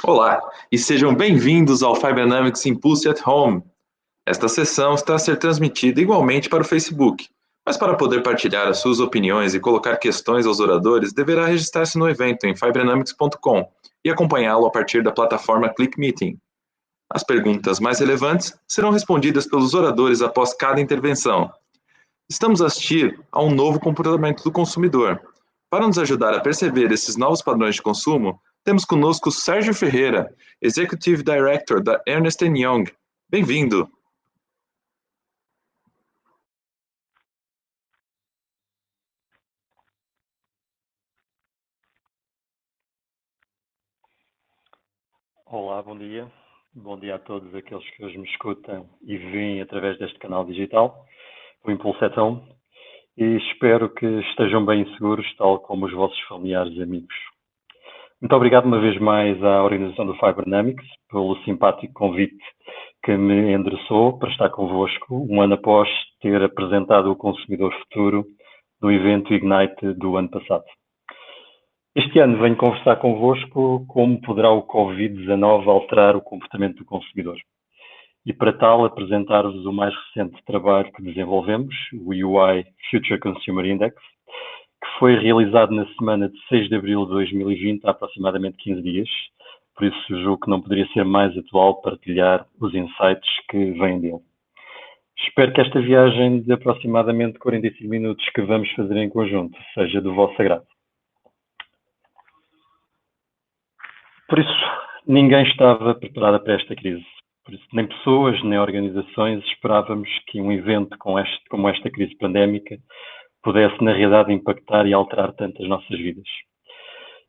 Olá e sejam bem-vindos ao Fibronamics Impulse at Home. Esta sessão está a ser transmitida igualmente para o Facebook, mas para poder partilhar as suas opiniões e colocar questões aos oradores, deverá registrar-se no evento em fibronamics.com e acompanhá-lo a partir da plataforma Click Meeting. As perguntas mais relevantes serão respondidas pelos oradores após cada intervenção. Estamos a assistir a um novo comportamento do consumidor. Para nos ajudar a perceber esses novos padrões de consumo, temos conosco Sérgio Ferreira, Executive Director da Ernst Young. Bem-vindo! Olá, bom dia. Bom dia a todos aqueles que hoje me escutam e veem através deste canal digital, o Impulse at Home, e espero que estejam bem seguros, tal como os vossos familiares e amigos. Muito obrigado uma vez mais à organização do Fibronamics pelo simpático convite que me endereçou para estar convosco um ano após ter apresentado o Consumidor Futuro no evento Ignite do ano passado. Este ano venho conversar convosco como poderá o Covid-19 alterar o comportamento do consumidor. E para tal apresentar-vos o mais recente trabalho que desenvolvemos, o UI Future Consumer Index, que foi realizado na semana de 6 de abril de 2020, há aproximadamente 15 dias. Por isso julgo que não poderia ser mais atual partilhar os insights que vêm dele. Espero que esta viagem de aproximadamente 45 minutos que vamos fazer em conjunto seja do vosso agrado. Por isso, ninguém estava preparado para esta crise. Por isso, nem pessoas, nem organizações esperávamos que um evento como esta crise pandémica pudesse, na realidade, impactar e alterar tantas nossas vidas.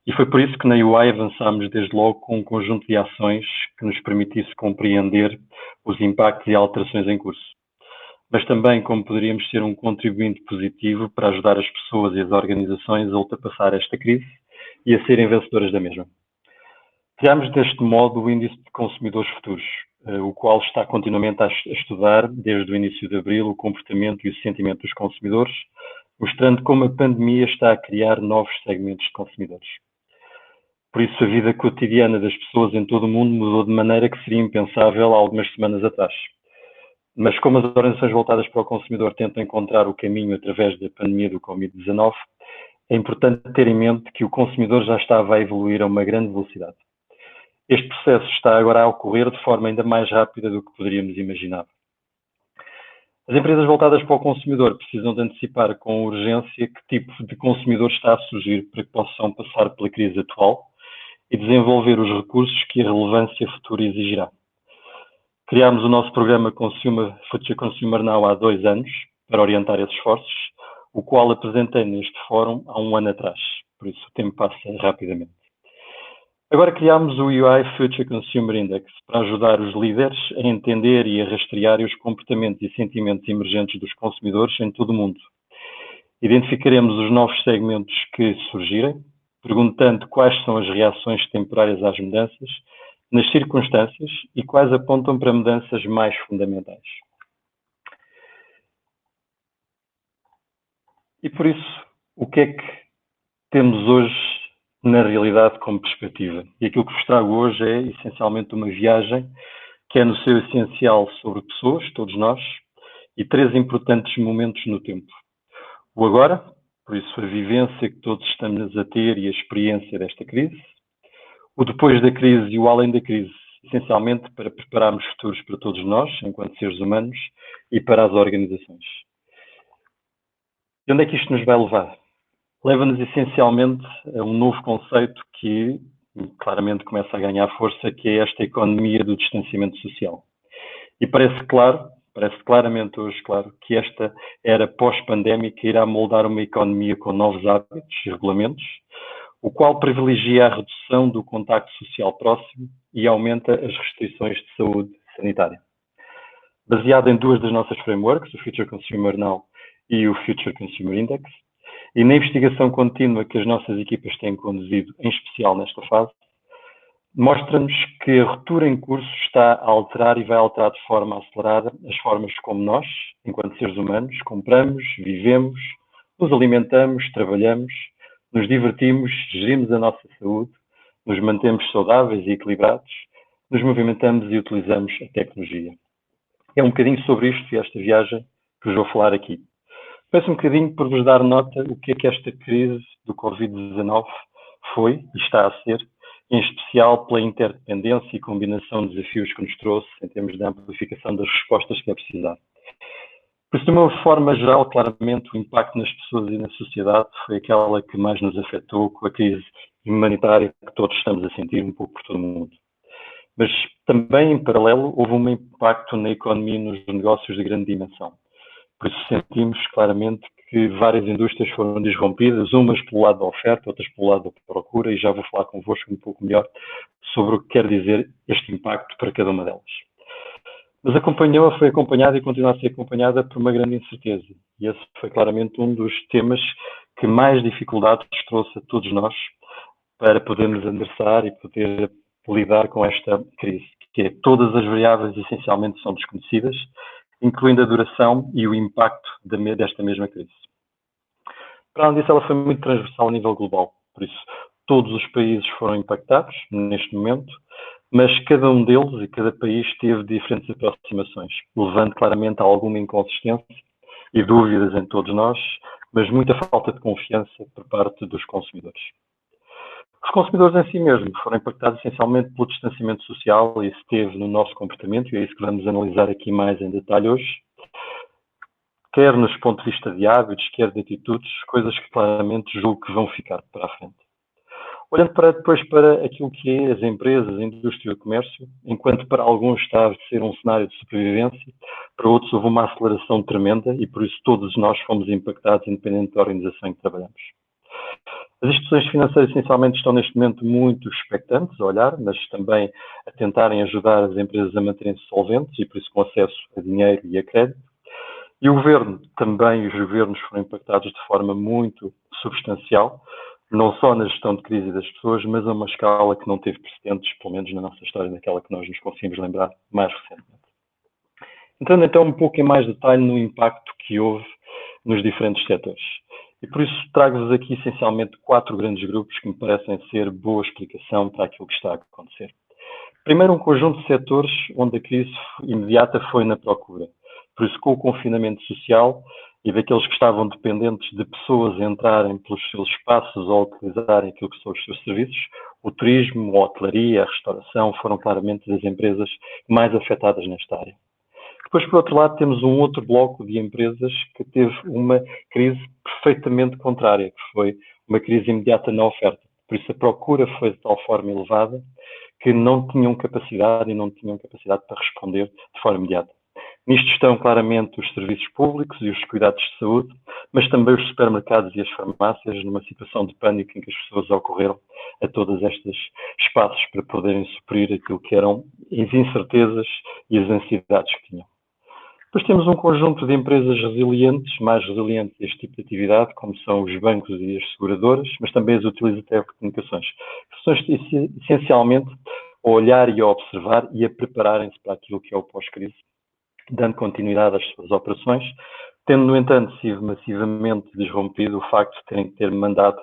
E foi por isso que na UI avançámos desde logo com um conjunto de ações que nos permitisse compreender os impactos e alterações em curso. Mas também como poderíamos ser um contribuinte positivo para ajudar as pessoas e as organizações a ultrapassar esta crise e a serem vencedoras da mesma. Criámos deste modo o Índice de Consumidores Futuros, o qual está continuamente a estudar, desde o início de abril, o comportamento e o sentimento dos consumidores, mostrando como a pandemia está a criar novos segmentos de consumidores. Por isso, a vida cotidiana das pessoas em todo o mundo mudou de maneira que seria impensável há algumas semanas atrás. Mas como as organizações voltadas para o consumidor tentam encontrar o caminho através da pandemia do Covid-19, é importante ter em mente que o consumidor já estava a evoluir a uma grande velocidade. Este processo está agora a ocorrer de forma ainda mais rápida do que poderíamos imaginar. As empresas voltadas para o consumidor precisam de antecipar com urgência que tipo de consumidor está a surgir para que possam passar pela crise atual e desenvolver os recursos que a relevância futura exigirá. Criámos o nosso programa Future Consumer Now há 2 anos para orientar esses esforços, o qual apresentei neste fórum há 1 ano atrás, por isso o tempo passa rapidamente. Agora criámos o UI Future Consumer Index para ajudar os líderes a entender e a rastrear os comportamentos e sentimentos emergentes dos consumidores em todo o mundo. Identificaremos os novos segmentos que surgirem, perguntando quais são as reações temporárias às mudanças, nas circunstâncias e quais apontam para mudanças mais fundamentais. E por isso, o que é que temos hoje na realidade como perspectiva? E aquilo que vos trago hoje é essencialmente uma viagem que é no seu essencial sobre pessoas, todos nós, e 3 importantes momentos no tempo. O agora, por isso a vivência que todos estamos a ter e a experiência desta crise. O depois da crise e o além da crise, essencialmente para prepararmos futuros para todos nós, enquanto seres humanos, e para as organizações. E onde é que isto nos vai levar? Leva-nos essencialmente a um novo conceito que claramente começa a ganhar força, que é esta economia do distanciamento social. E parece claramente hoje, claro, que esta era pós-pandémica irá moldar uma economia com novos hábitos e regulamentos, o qual privilegia a redução do contacto social próximo e aumenta as restrições de saúde sanitária. Baseado em 2 das nossas frameworks, o Future Consumer Now e o Future Consumer Index, e na investigação contínua que as nossas equipas têm conduzido, em especial nesta fase, mostra-nos que a ruptura em curso está a alterar e vai alterar de forma acelerada as formas como nós, enquanto seres humanos, compramos, vivemos, nos alimentamos, trabalhamos, nos divertimos, gerimos a nossa saúde, nos mantemos saudáveis e equilibrados, nos movimentamos e utilizamos a tecnologia. É um bocadinho sobre isto e esta viagem que vos vou falar aqui. Começo um bocadinho por vos dar nota do que é que esta crise do Covid-19 foi e está a ser, em especial pela interdependência e combinação de desafios que nos trouxe em termos de amplificação das respostas que é preciso dar. Por isso, de uma forma geral, claramente o impacto nas pessoas e na sociedade foi aquela que mais nos afetou com a crise humanitária que todos estamos a sentir um pouco por todo o mundo. Mas também, em paralelo, houve um impacto na economia e nos negócios de grande dimensão. Por isso sentimos claramente que várias indústrias foram disrompidas, umas pelo lado da oferta, outras pelo lado da procura, e já vou falar convosco um pouco melhor sobre o que quer dizer este impacto para cada uma delas. Mas foi acompanhada e continua a ser acompanhada por uma grande incerteza. E esse foi claramente um dos temas que mais dificuldades trouxe a todos nós para podermos endereçar e poder lidar com esta crise, que é todas as variáveis essencialmente são desconhecidas, incluindo a duração e o impacto desta mesma crise. Para além disso, ela foi muito transversal a nível global, por isso todos os países foram impactados neste momento, mas cada um deles e cada país teve diferentes aproximações, levando claramente a alguma inconsistência e dúvidas em todos nós, mas muita falta de confiança por parte dos consumidores. Os consumidores em si mesmos foram impactados essencialmente pelo distanciamento social e isso teve no nosso comportamento, e é isso que vamos analisar aqui mais em detalhe hoje, quer nos pontos de vista de hábitos, quer de atitudes, coisas que claramente julgo que vão ficar para a frente. Olhando depois para aquilo que é as empresas, a indústria e o comércio, enquanto para alguns está a ser um cenário de sobrevivência, para outros houve uma aceleração tremenda e por isso todos nós fomos impactados, independente da organização em que trabalhamos. As instituições financeiras essencialmente estão neste momento muito expectantes a olhar, mas também a tentarem ajudar as empresas a manterem-se solventes e por isso com acesso a dinheiro e a crédito. E o governo, também os governos foram impactados de forma muito substancial, não só na gestão de crise das pessoas, mas a uma escala que não teve precedentes, pelo menos na nossa história, naquela que nós nos conseguimos lembrar mais recentemente. Entrando então um pouco em mais detalhe no impacto que houve nos diferentes setores. E por isso trago-vos aqui essencialmente 4 grandes grupos que me parecem ser boa explicação para aquilo que está a acontecer. Primeiro, um conjunto de setores onde a crise imediata foi na procura. Por isso, com o confinamento social e daqueles que estavam dependentes de pessoas entrarem pelos seus espaços ou utilizarem aquilo que são os seus serviços, o turismo, a hotelaria, a restauração foram claramente as empresas mais afetadas nesta área. Depois, por outro lado, temos um outro bloco de empresas que teve uma crise perfeitamente contrária, que foi uma crise imediata na oferta. Por isso, a procura foi de tal forma elevada que não tinham capacidade para responder de forma imediata. Nisto estão claramente os serviços públicos e os cuidados de saúde, mas também os supermercados e as farmácias, numa situação de pânico em que as pessoas ocorreram a todos estes espaços para poderem suprir aquilo que eram as incertezas e as ansiedades que tinham. Depois temos um conjunto de empresas resilientes, mais resilientes a este tipo de atividade, como são os bancos e as seguradoras, mas também as utilizadoras de telecomunicações, que são essencialmente a olhar e a observar e a prepararem-se para aquilo que é o pós-crise, dando continuidade às suas operações, tendo, no entanto, sido massivamente disrompido o facto de terem que ter mandado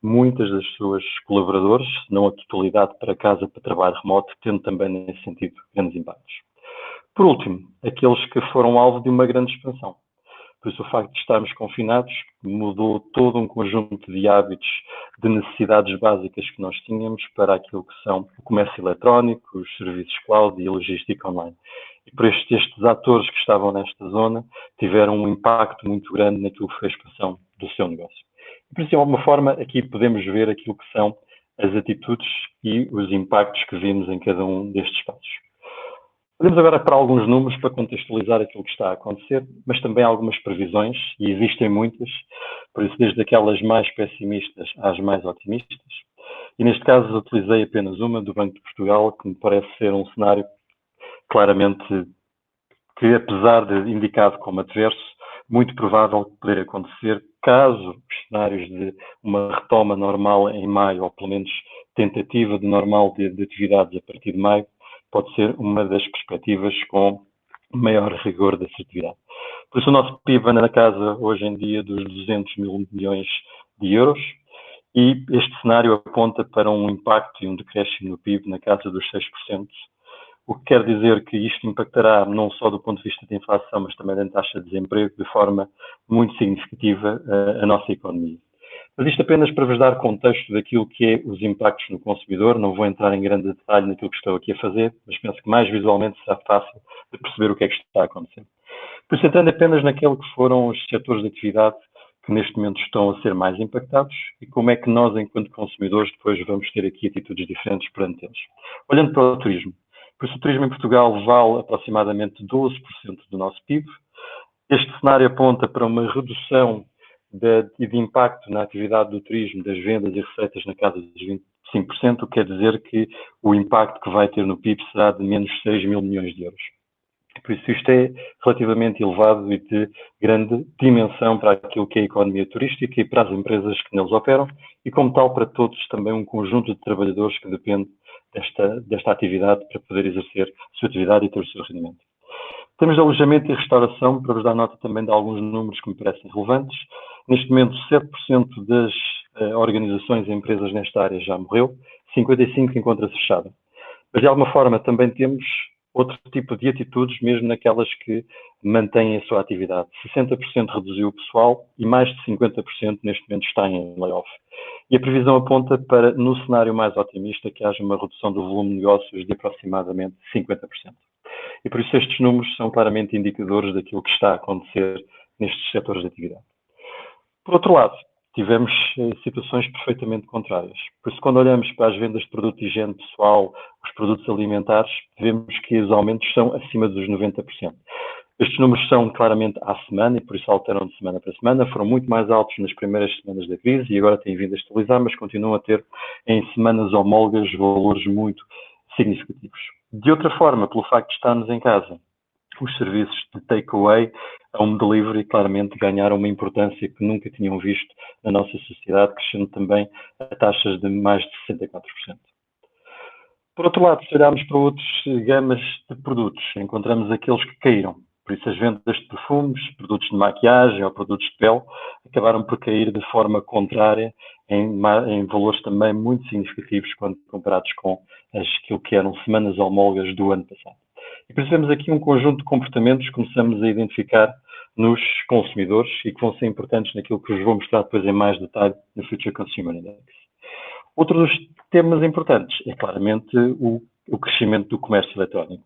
muitas das suas colaboradores, se não a totalidade, para casa para trabalho remoto, tendo também, nesse sentido, grandes impactos. Por último, aqueles que foram alvo de uma grande expansão. Por isso, o facto de estarmos confinados mudou todo um conjunto de hábitos, de necessidades básicas que nós tínhamos para aquilo que são o comércio eletrónico, os serviços cloud e a logística online. E por estes atores que estavam nesta zona tiveram um impacto muito grande naquilo que foi a expansão do seu negócio. Por isso, de alguma forma, aqui podemos ver aquilo que são as atitudes e os impactos que vimos em cada um destes passos. Olhamos agora para alguns números para contextualizar aquilo que está a acontecer, mas também algumas previsões, e existem muitas, por isso desde aquelas mais pessimistas às mais otimistas. E neste caso utilizei apenas uma do Banco de Portugal, que me parece ser um cenário claramente que, apesar de indicado como adverso, muito provável poder acontecer caso os cenários de uma retoma normal em maio, ou pelo menos tentativa de normal de atividades a partir de maio, pode ser uma das perspectivas com maior rigor de assertividade. Por isso, o nosso PIB anda na casa, hoje em dia, dos 200 mil milhões de euros e este cenário aponta para um impacto e um decréscimo no PIB na casa dos 6%, o que quer dizer que isto impactará não só do ponto de vista da inflação, mas também da taxa de desemprego, de forma muito significativa a nossa economia. Mas isto apenas para vos dar contexto daquilo que é os impactos no consumidor. Não vou entrar em grande detalhe naquilo que estou aqui a fazer, mas penso que mais visualmente será fácil de perceber o que é que está a acontecer. Por isso, entrando apenas naquilo que foram os setores de atividade que neste momento estão a ser mais impactados e como é que nós, enquanto consumidores, depois vamos ter aqui atitudes diferentes perante eles. Olhando para o turismo. Por isso, o turismo em Portugal vale aproximadamente 12% do nosso PIB. Este cenário aponta para uma redução de impacto na atividade do turismo, das vendas e receitas na casa dos 25%, o que quer dizer que o impacto que vai ter no PIB será de menos 6 mil milhões de euros. Por isso, isto é relativamente elevado e de grande dimensão para aquilo que é a economia turística e para as empresas que neles operam e, como tal, para todos também um conjunto de trabalhadores que depende desta atividade para poder exercer a sua atividade e ter o seu rendimento. Temos de alojamento e restauração, para vos dar nota também de alguns números que me parecem relevantes. Neste momento, 7% das organizações e empresas nesta área já morreu, 55% encontra-se fechada. Mas, de alguma forma, também temos outro tipo de atitudes, mesmo naquelas que mantêm a sua atividade. 60% reduziu o pessoal e mais de 50% neste momento está em layoff. E a previsão aponta para, no cenário mais otimista, que haja uma redução do volume de negócios de aproximadamente 50%. E por isso estes números são claramente indicadores daquilo que está a acontecer nestes setores de atividade. Por outro lado, tivemos situações perfeitamente contrárias. Por isso, quando olhamos para as vendas de produto de higiene pessoal, os produtos alimentares, vemos que os aumentos são acima dos 90%. Estes números são claramente à semana e por isso alteram de semana para semana. Foram muito mais altos nas primeiras semanas da crise e agora têm vindo a estabilizar, mas continuam a ter em semanas homólogas valores muito significativos. De outra forma, pelo facto de estarmos em casa, os serviços de takeaway, home delivery, claramente ganharam uma importância que nunca tinham visto na nossa sociedade, crescendo também a taxas de mais de 64%. Por outro lado, se olharmos para outras gamas de produtos, encontramos aqueles que caíram. Por isso, as vendas de perfumes, produtos de maquiagem ou produtos de pele acabaram por cair de forma contrária em valores também muito significativos quando comparados com aquilo que eram semanas homólogas do ano passado. E por isso vemos aqui um conjunto de comportamentos que começamos a identificar nos consumidores e que vão ser importantes naquilo que vos vou mostrar depois em mais detalhe no Future Consumer Index. Outro dos temas importantes é claramente o crescimento do comércio eletrónico.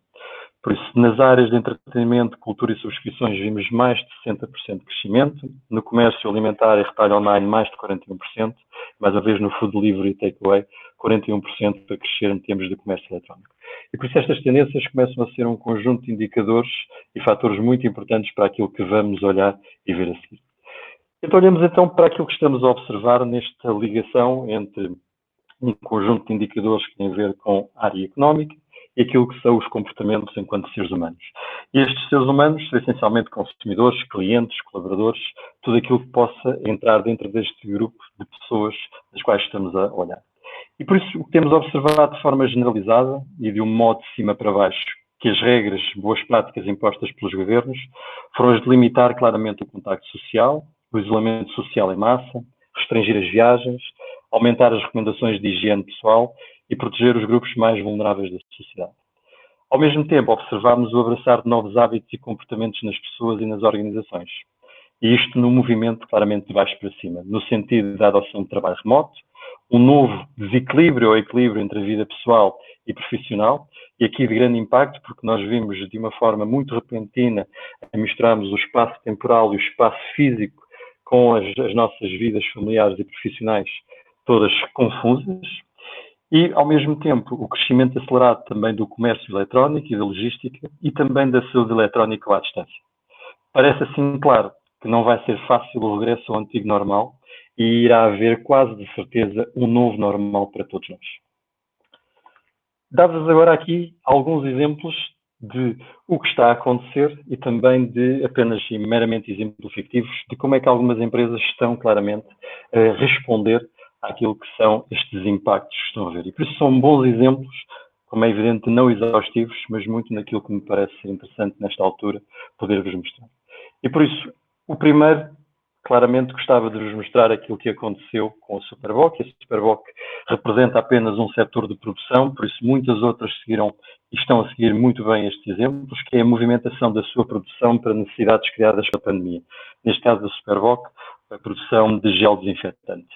Por isso, nas áreas de entretenimento, cultura e subscrições, vimos mais de 60% de crescimento. No comércio alimentar e retalho online, mais de 41%. Mais uma vez, no food delivery e takeaway, 41% para crescer em termos de comércio eletrónico. E por isso, estas tendências começam a ser um conjunto de indicadores e fatores muito importantes para aquilo que vamos olhar e ver a seguir. Então, olhamos então para aquilo que estamos a observar nesta ligação entre um conjunto de indicadores que têm a ver com a área económica e aquilo que são os comportamentos enquanto seres humanos. E estes seres humanos são essencialmente consumidores, clientes, colaboradores, tudo aquilo que possa entrar dentro deste grupo de pessoas das quais estamos a olhar. E por isso o que temos observado de forma generalizada e de um modo de cima para baixo, que as regras, boas práticas impostas pelos governos foram as de limitar claramente o contacto social, o isolamento social em massa, restringir as viagens, aumentar as recomendações de higiene pessoal e proteger os grupos mais vulneráveis da sociedade. Ao mesmo tempo, observámos o abraçar de novos hábitos e comportamentos nas pessoas e nas organizações. E isto num movimento claramente de baixo para cima, no sentido da adoção de trabalho remoto, um novo desequilíbrio ou equilíbrio entre a vida pessoal e profissional, e aqui de grande impacto, porque nós vimos de uma forma muito repentina a misturarmos o espaço temporal e o espaço físico com as nossas vidas familiares e profissionais todas confusas, e, ao mesmo tempo, o crescimento acelerado também do comércio eletrónico e da logística e também da saúde eletrónica à distância. Parece assim, claro, que não vai ser fácil o regresso ao antigo normal e irá haver quase de certeza um novo normal para todos nós. Dá-vos agora aqui alguns exemplos de o que está a acontecer e também de apenas e meramente exemplificativos de como é que algumas empresas estão claramente a responder àquilo que são estes impactos que estão a ver. E por isso são bons exemplos, como é evidente, não exaustivos, mas muito naquilo que me parece ser interessante nesta altura poder-vos mostrar. E por isso, o primeiro claramente gostava de vos mostrar aquilo que aconteceu com a Superboc. A Superboc representa apenas um setor de produção, por isso muitas outras seguiram e estão a seguir muito bem estes exemplos, que é a movimentação da sua produção para necessidades criadas pela pandemia. Neste caso da Superboc, a produção de gel desinfetante.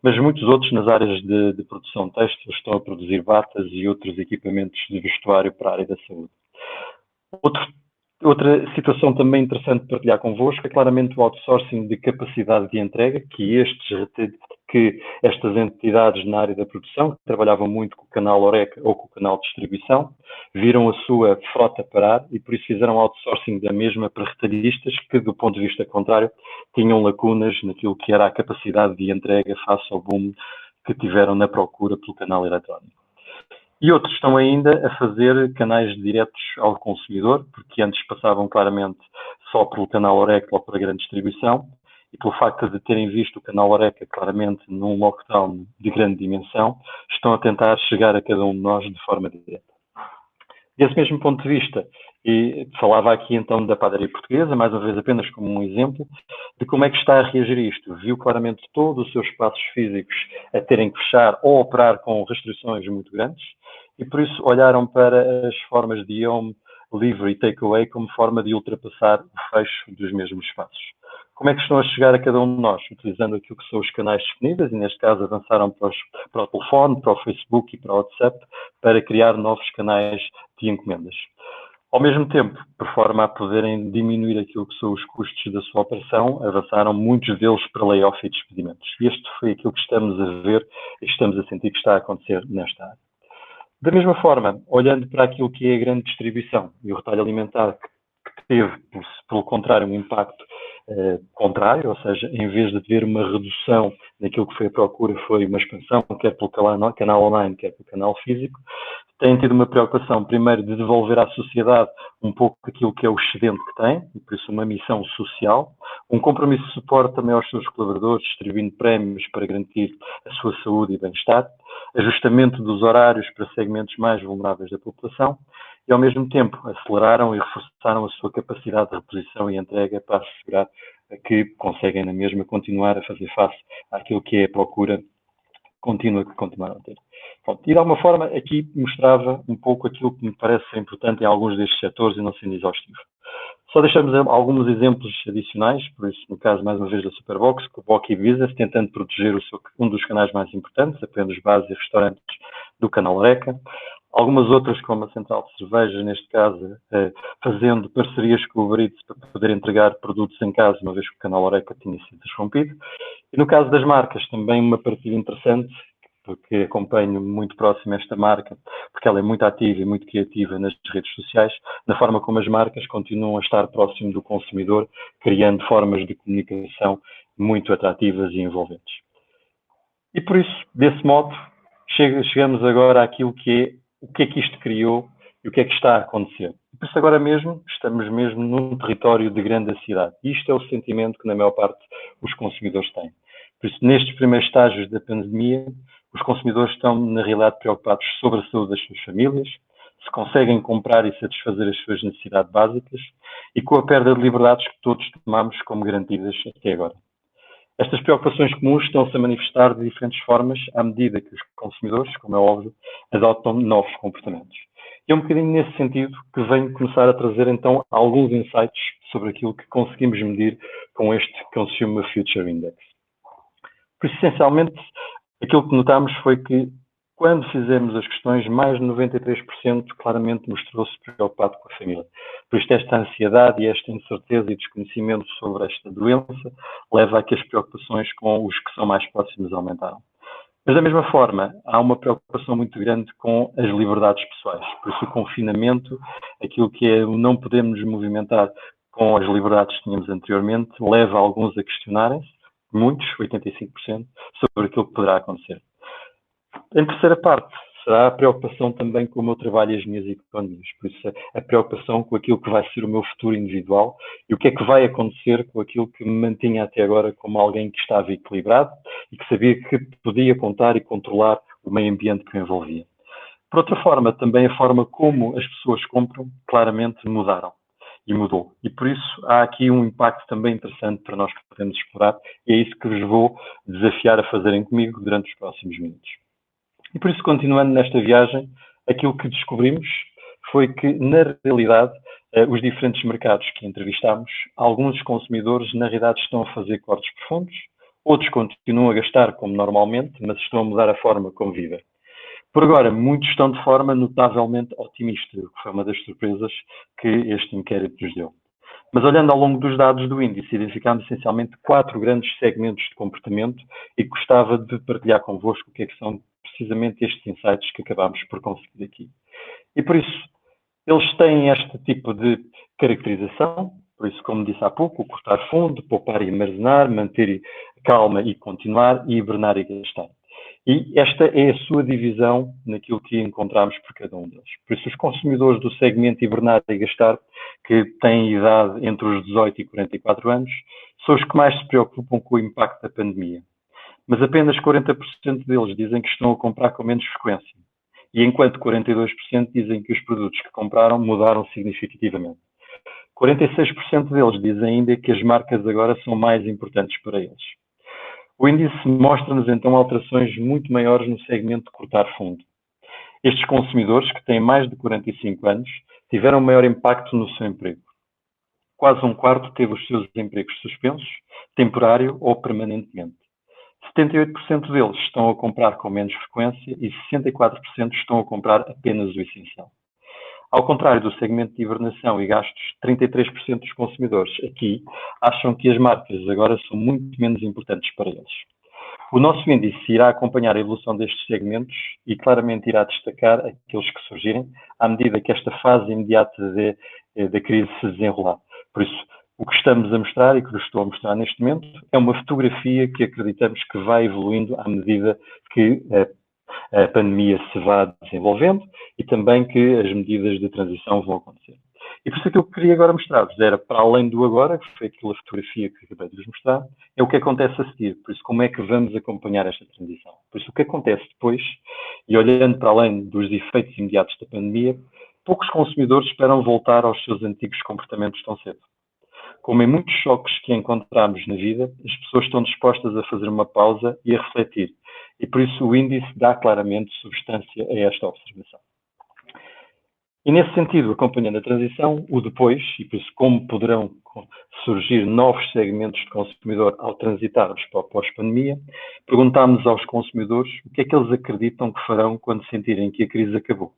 Mas muitos outros nas áreas de produção têxtil estão a produzir batas e outros equipamentos de vestuário para a área da saúde. Outra situação também interessante de partilhar convosco é claramente o outsourcing de capacidade de entrega, que estas entidades na área da produção, que trabalhavam muito com o canal Horeca ou com o canal de distribuição, viram a sua frota parar e por isso fizeram outsourcing da mesma para retalhistas que, do ponto de vista contrário, tinham lacunas naquilo que era a capacidade de entrega face ao boom que tiveram na procura pelo canal eletrónico. E outros estão ainda a fazer canais diretos ao consumidor, porque antes passavam claramente só pelo canal Horeca ou pela grande distribuição, e pelo facto de terem visto o canal Horeca claramente num lockdown de grande dimensão, estão a tentar chegar a cada um de nós de forma direta. Desse mesmo ponto de vista, e falava aqui então da padaria portuguesa, mais uma vez apenas como um exemplo, de como é que está a reagir a isto. Viu claramente todos os seus espaços físicos a terem que fechar ou operar com restrições muito grandes, e por isso olharam para as formas de home, delivery e takeaway como forma de ultrapassar o fecho dos mesmos espaços. Como é que estão a chegar a cada um de nós? Utilizando aquilo que são os canais disponíveis, e neste caso avançaram para o telefone, para o Facebook e para o WhatsApp, para criar novos canais de encomendas. Ao mesmo tempo, por forma a poderem diminuir aquilo que são os custos da sua operação, avançaram muitos deles para layoff e despedimentos. E este foi aquilo que estamos a ver e estamos a sentir que está a acontecer nesta área. Da mesma forma, olhando para aquilo que é a grande distribuição e o retalho alimentar, que teve, pelo contrário, um impacto contrário, ou seja, em vez de ter uma redução naquilo que foi a procura, foi uma expansão, quer pelo canal online, quer pelo canal físico, têm tido uma preocupação, primeiro, de devolver à sociedade um pouco aquilo que é o excedente que tem, e por isso uma missão social, um compromisso de suporte também aos seus colaboradores, distribuindo prémios para garantir a sua saúde e bem-estar, ajustamento dos horários para segmentos mais vulneráveis da população, e ao mesmo tempo aceleraram e reforçaram a sua capacidade de reposição e entrega para assegurar que conseguem na mesma continuar a fazer face àquilo que é a procura contínua que continuaram a ter. Pronto, e de alguma forma aqui mostrava um pouco aquilo que me parece ser importante em alguns destes setores e não sendo exaustivo. Só deixamos alguns exemplos adicionais, por isso no caso mais uma vez da Superbox, com o Boc e Business, tentando proteger um dos canais mais importantes, apenas bares e restaurantes do canal Horeca. Algumas outras, como a Central de Cervejas, neste caso, fazendo parcerias com o Uber Eats para poder entregar produtos em casa, uma vez que o canal Horeca tinha sido interrompido. E no caso das marcas, também uma partilha interessante, porque acompanho muito próximo esta marca, porque ela é muito ativa e muito criativa nas redes sociais, na forma como as marcas continuam a estar próximo do consumidor, criando formas de comunicação muito atrativas e envolventes. E por isso, desse modo, chegamos agora àquilo que é o que é que isto criou e o que é que está a acontecer. Por isso agora mesmo, estamos mesmo num território de grande cidade. E isto é o sentimento que na maior parte os consumidores têm. Por isso, nestes primeiros estágios da pandemia, os consumidores estão, na realidade, preocupados sobre a saúde das suas famílias, se conseguem comprar e satisfazer as suas necessidades básicas e com a perda de liberdades que todos tomamos como garantidas até agora. Estas preocupações comuns estão-se a manifestar de diferentes formas à medida que os consumidores, como é óbvio, adotam novos comportamentos. E é um bocadinho nesse sentido que venho começar a trazer então alguns insights sobre aquilo que conseguimos medir com este Consumer Future Index. Por isso, essencialmente, aquilo que notamos foi que quando fizemos as questões, mais de 93% claramente mostrou-se preocupado com a família. Por isto, esta ansiedade e esta incerteza e desconhecimento sobre esta doença leva a que as preocupações com os que são mais próximos aumentaram. Mas, da mesma forma, há uma preocupação muito grande com as liberdades pessoais. Por isso, o confinamento, aquilo que é o não podermos nos movimentar com as liberdades que tínhamos anteriormente, leva alguns a questionarem-se, muitos, 85%, sobre aquilo que poderá acontecer. Em terceira parte, será a preocupação também com o meu trabalho e as minhas economias. Por isso, a preocupação com aquilo que vai ser o meu futuro individual e o que é que vai acontecer com aquilo que me mantinha até agora como alguém que estava equilibrado e que sabia que podia contar e controlar o meio ambiente que o envolvia. Por outra forma, também a forma como as pessoas compram claramente mudaram. e mudou. E por isso há aqui um impacto também interessante para nós que podemos explorar, e é isso que vos vou desafiar a fazerem comigo durante os próximos minutos. E por isso, continuando nesta viagem, aquilo que descobrimos foi que, na realidade, os diferentes mercados que entrevistámos, alguns consumidores, na realidade, estão a fazer cortes profundos, outros continuam a gastar como normalmente, mas estão a mudar a forma como vivem. Por agora, muitos estão de forma notavelmente otimista, o que foi uma das surpresas que este inquérito nos deu. Mas olhando ao longo dos dados do índice, identificámos essencialmente 4 grandes segmentos de comportamento e gostava de partilhar convosco o que é que são precisamente estes insights que acabámos por conseguir aqui. E por isso, eles têm este tipo de caracterização, por isso, como disse há pouco, cortar fundo, poupar e armazenar, manter calma e continuar, e hibernar e gastar. E esta é a sua divisão naquilo que encontramos por cada um deles. Por isso, os consumidores do segmento hibernar e gastar, que têm idade entre os 18 e 44 anos, são os que mais se preocupam com o impacto da pandemia. Mas apenas 40% deles dizem que estão a comprar com menos frequência. E enquanto 42% dizem que os produtos que compraram mudaram significativamente. 46% deles dizem ainda que as marcas agora são mais importantes para eles. O índice mostra-nos então alterações muito maiores no segmento de cortar fundo. Estes consumidores, que têm mais de 45 anos, tiveram maior impacto no seu emprego. Quase um quarto teve os seus empregos suspensos, temporário ou permanentemente. 78% deles estão a comprar com menos frequência e 64% estão a comprar apenas o essencial. Ao contrário do segmento de hibernação e gastos, 33% dos consumidores aqui acham que as marcas agora são muito menos importantes para eles. O nosso índice irá acompanhar a evolução destes segmentos e claramente irá destacar aqueles que surgirem à medida que esta fase imediata da crise se desenrolar. Por isso, o que estamos a mostrar e que vos estou a mostrar neste momento é uma fotografia que acreditamos que vai evoluindo à medida que a pandemia se vá desenvolvendo e também que as medidas de transição vão acontecer. E por isso aquilo que eu queria agora mostrar-vos era, para além do agora, que foi aquela fotografia que acabei de vos mostrar, é o que acontece a seguir. Por isso, como é que vamos acompanhar esta transição? Por isso, o que acontece depois, e olhando para além dos efeitos imediatos da pandemia, poucos consumidores esperam voltar aos seus antigos comportamentos tão cedo. Como em muitos choques que encontramos na vida, as pessoas estão dispostas a fazer uma pausa e a refletir. E por isso o índice dá claramente substância a esta observação. E nesse sentido, acompanhando a transição, o depois, e por isso como poderão surgir novos segmentos de consumidor ao transitarmos para o pós-pandemia, perguntámos aos consumidores o que é que eles acreditam que farão quando sentirem que a crise acabou.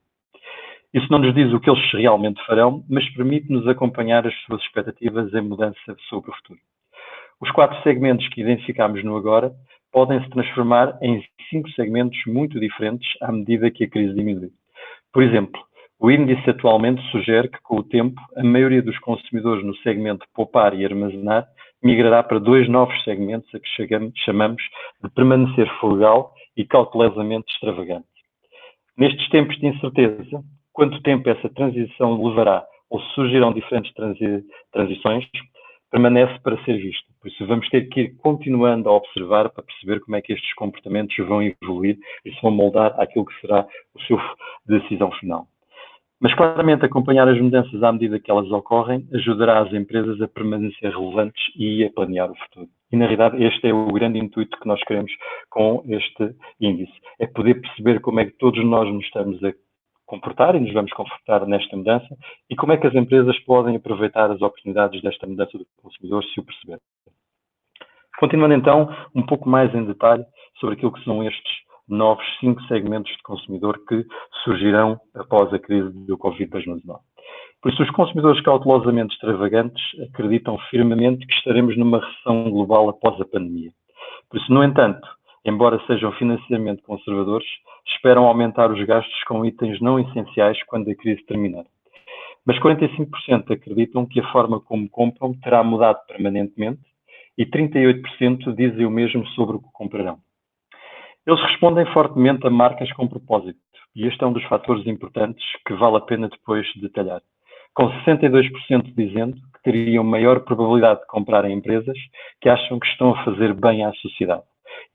Isso não nos diz o que eles realmente farão, mas permite-nos acompanhar as suas expectativas em mudança sobre o futuro. Os 4 segmentos que identificámos no agora podem se transformar em 5 segmentos muito diferentes à medida que a crise diminui. Por exemplo, o índice atualmente sugere que, com o tempo, a maioria dos consumidores no segmento poupar e armazenar migrará para 2 novos segmentos a que chamamos de permanecer frugal e cautelosamente extravagante. Nestes tempos de incerteza, quanto tempo essa transição levará ou surgirão diferentes transições, permanece para ser visto. Por isso, vamos ter que ir continuando a observar para perceber como é que estes comportamentos vão evoluir e se vão moldar àquilo que será o seu decisão final. Mas, claramente, acompanhar as mudanças à medida que elas ocorrem ajudará as empresas a permanecer relevantes e a planear o futuro. E, na realidade, este é o grande intuito que nós queremos com este índice. É poder perceber como é que todos nós nos estamos a comportar e nos vamos comportar nesta mudança e como é que as empresas podem aproveitar as oportunidades desta mudança do consumidor se o perceber. Continuando então um pouco mais em detalhe sobre aquilo que são estes novos 5 segmentos de consumidor que surgirão após a crise do Covid-19. Por isso, os consumidores cautelosamente extravagantes acreditam firmemente que estaremos numa recessão global após a pandemia. Por isso, no entanto, embora sejam financeiramente conservadores, esperam aumentar os gastos com itens não essenciais quando a crise terminar. Mas 45% acreditam que a forma como compram terá mudado permanentemente e 38% dizem o mesmo sobre o que comprarão. Eles respondem fortemente a marcas com propósito, e este é um dos fatores importantes que vale a pena depois detalhar. Com 62% dizendo que teriam maior probabilidade de comprar em empresas que acham que estão a fazer bem à sociedade.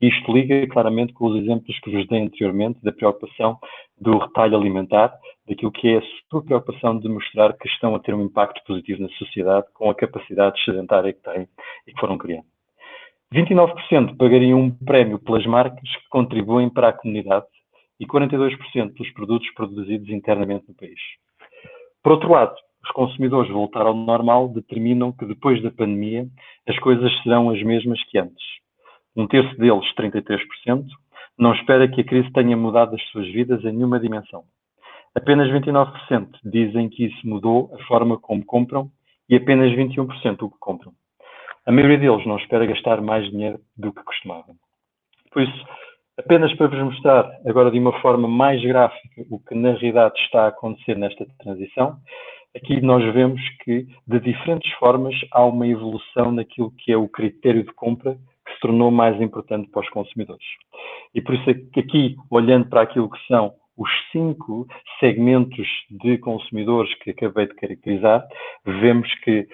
E isto liga claramente com os exemplos que vos dei anteriormente da preocupação do retalho alimentar, daquilo que é a sua preocupação de mostrar que estão a ter um impacto positivo na sociedade com a capacidade sedentária que têm e que foram criando. 29% pagariam um prémio pelas marcas que contribuem para a comunidade e 42% pelos produtos produzidos internamente no país. Por outro lado, os consumidores voltar ao normal determinam que depois da pandemia as coisas serão as mesmas que antes. Um terço deles, 33%, não espera que a crise tenha mudado as suas vidas em nenhuma dimensão. Apenas 29% dizem que isso mudou a forma como compram e apenas 21% o que compram. A maioria deles não espera gastar mais dinheiro do que costumavam. Por isso, apenas para vos mostrar agora de uma forma mais gráfica o que na realidade está a acontecer nesta transição, aqui nós vemos que de diferentes formas há uma evolução naquilo que é o critério de compra que se tornou mais importante para os consumidores. E por isso aqui, olhando para aquilo que são os 5 segmentos de consumidores que acabei de caracterizar, vemos que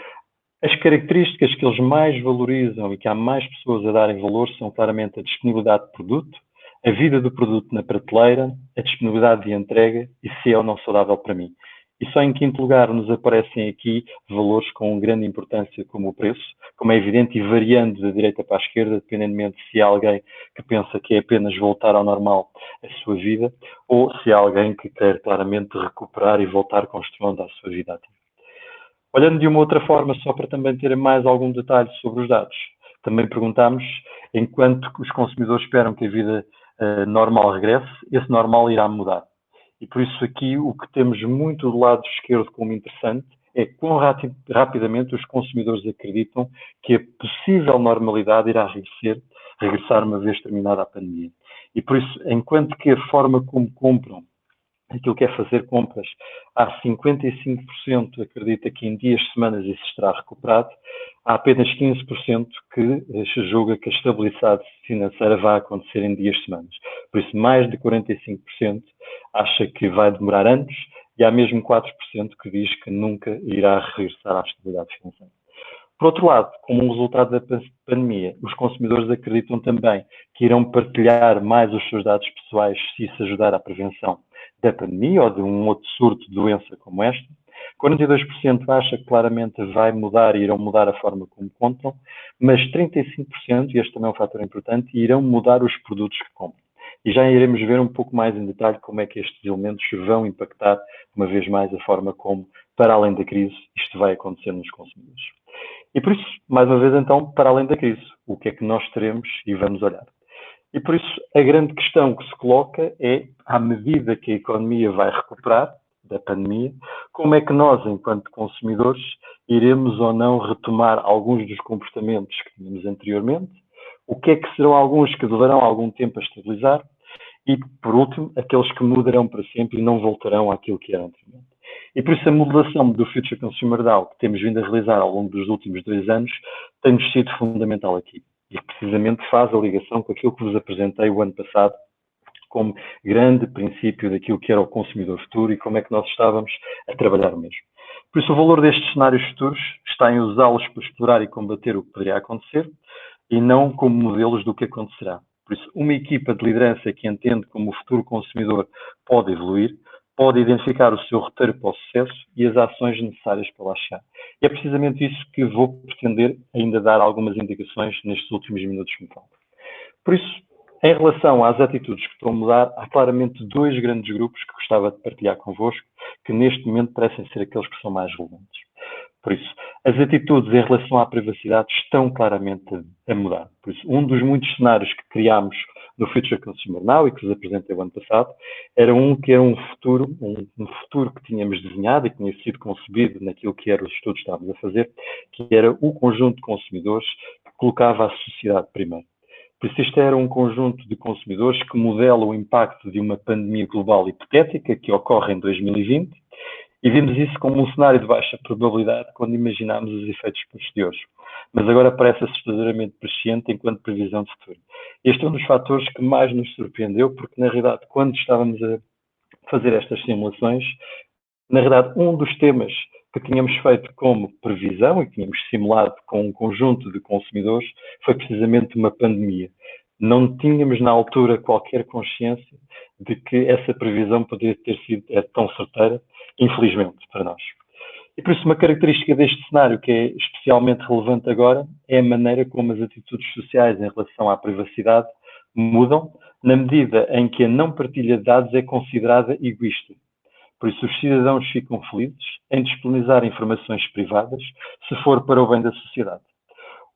as características que eles mais valorizam e que há mais pessoas a darem valor são claramente a disponibilidade de produto, a vida do produto na prateleira, a disponibilidade de entrega e se é ou não saudável para mim. E só em quinto lugar nos aparecem aqui valores com grande importância como o preço, como é evidente, e variando da direita para a esquerda, dependentemente se há alguém que pensa que é apenas voltar ao normal a sua vida ou se há alguém que quer claramente recuperar e voltar construindo a sua vida ativa. Olhando de uma outra forma, só para também ter mais algum detalhe sobre os dados, também perguntámos, enquanto os consumidores esperam que a vida normal regresse, esse normal irá mudar. E por isso aqui o que temos muito do lado esquerdo como interessante é quão rapidamente os consumidores acreditam que a possível normalidade irá regressar uma vez terminada a pandemia. E por isso, enquanto que a forma como compram aquilo que é fazer compras, há 55% acredita que em dias, semanas isso estará recuperado, há apenas 15% que se julga que a estabilidade financeira vai acontecer em dias, semanas. Por isso, mais de 45% acha que vai demorar anos e há mesmo 4% que diz que nunca irá regressar à estabilidade financeira. Por outro lado, como um resultado da pandemia, os consumidores acreditam também que irão partilhar mais os seus dados pessoais se isso ajudar à prevenção da pandemia ou de um outro surto de doença como esta. 42% acha que claramente vai mudar e irão mudar a forma como compram, mas 35%, e este também é um fator importante, irão mudar os produtos que compram. E já iremos ver um pouco mais em detalhe como é que estes elementos vão impactar, uma vez mais, a forma como, para além da crise, isto vai acontecer nos consumidores. E por isso, mais uma vez então, para além da crise, o que é que nós teremos e vamos olhar. E por isso, a grande questão que se coloca é, à medida que a economia vai recuperar da pandemia, como é que nós, enquanto consumidores, iremos ou não retomar alguns dos comportamentos que tínhamos anteriormente, o que é que serão alguns que levarão algum tempo a estabilizar e, por último, aqueles que mudarão para sempre e não voltarão àquilo que era anteriormente. E por isso a modelação do Future Consumer DAO que temos vindo a realizar ao longo dos últimos 2 anos tem-nos sido fundamental aqui. E precisamente faz a ligação com aquilo que vos apresentei o ano passado como grande princípio daquilo que era o consumidor futuro e como é que nós estávamos a trabalhar mesmo. Por isso o valor destes cenários futuros está em usá-los para explorar e combater o que poderia acontecer e não como modelos do que acontecerá. Por isso, uma equipa de liderança que entende como o futuro consumidor pode evoluir, pode identificar o seu roteiro para o sucesso e as ações necessárias para lá chegar. E é precisamente isso que vou pretender ainda dar algumas indicações nestes últimos minutos que me faltam. Por isso, em relação às atitudes que estão a mudar, há claramente 2 grandes grupos que gostava de partilhar convosco, que neste momento parecem ser aqueles que são mais relevantes. Por isso, as atitudes em relação à privacidade estão claramente a mudar. Por isso, um dos muitos cenários que criámos no Future Consumer Now e que vos apresentei o ano passado, era um futuro que tínhamos desenhado e que tinha sido concebido naquilo que eram os estudos que estávamos a fazer, que era o conjunto de consumidores que colocava a sociedade primeiro. Por isso, isto era um conjunto de consumidores que modela o impacto de uma pandemia global hipotética que ocorre em 2020 e vimos isso como um cenário de baixa probabilidade quando imaginámos os efeitos posteriores. Mas agora parece assustadoramente presciente enquanto previsão de futuro. Este é um dos fatores que mais nos surpreendeu, porque na realidade, quando estávamos a fazer estas simulações, na realidade, um dos temas que tínhamos feito como previsão e que tínhamos simulado com um conjunto de consumidores foi precisamente uma pandemia. Não tínhamos na altura qualquer consciência de que essa previsão poderia ter sido tão certeira, infelizmente, para nós. E por isso uma característica deste cenário que é especialmente relevante agora é a maneira como as atitudes sociais em relação à privacidade mudam, na medida em que a não partilha de dados é considerada egoísta. Por isso os cidadãos ficam felizes em disponibilizar informações privadas se for para o bem da sociedade.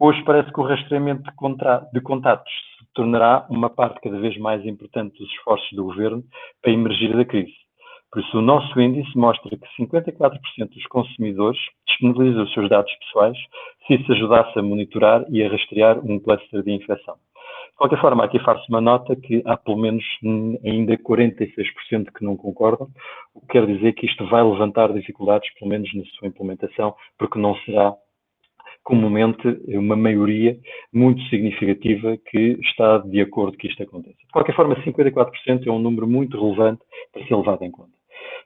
Hoje parece que o rastreamento de contatos se tornará uma parte cada vez mais importante dos esforços do governo para emergir da crise. Por isso, o nosso índice mostra que 54% dos consumidores disponibilizam os seus dados pessoais se isso ajudasse a monitorar e a rastrear um cluster de infecção. De qualquer forma, aqui faço uma nota que há pelo menos ainda 46% que não concordam, o que quer dizer que isto vai levantar dificuldades, pelo menos na sua implementação, porque não será comumente uma maioria muito significativa que está de acordo que isto aconteça. De qualquer forma, 54% é um número muito relevante para ser levado em conta.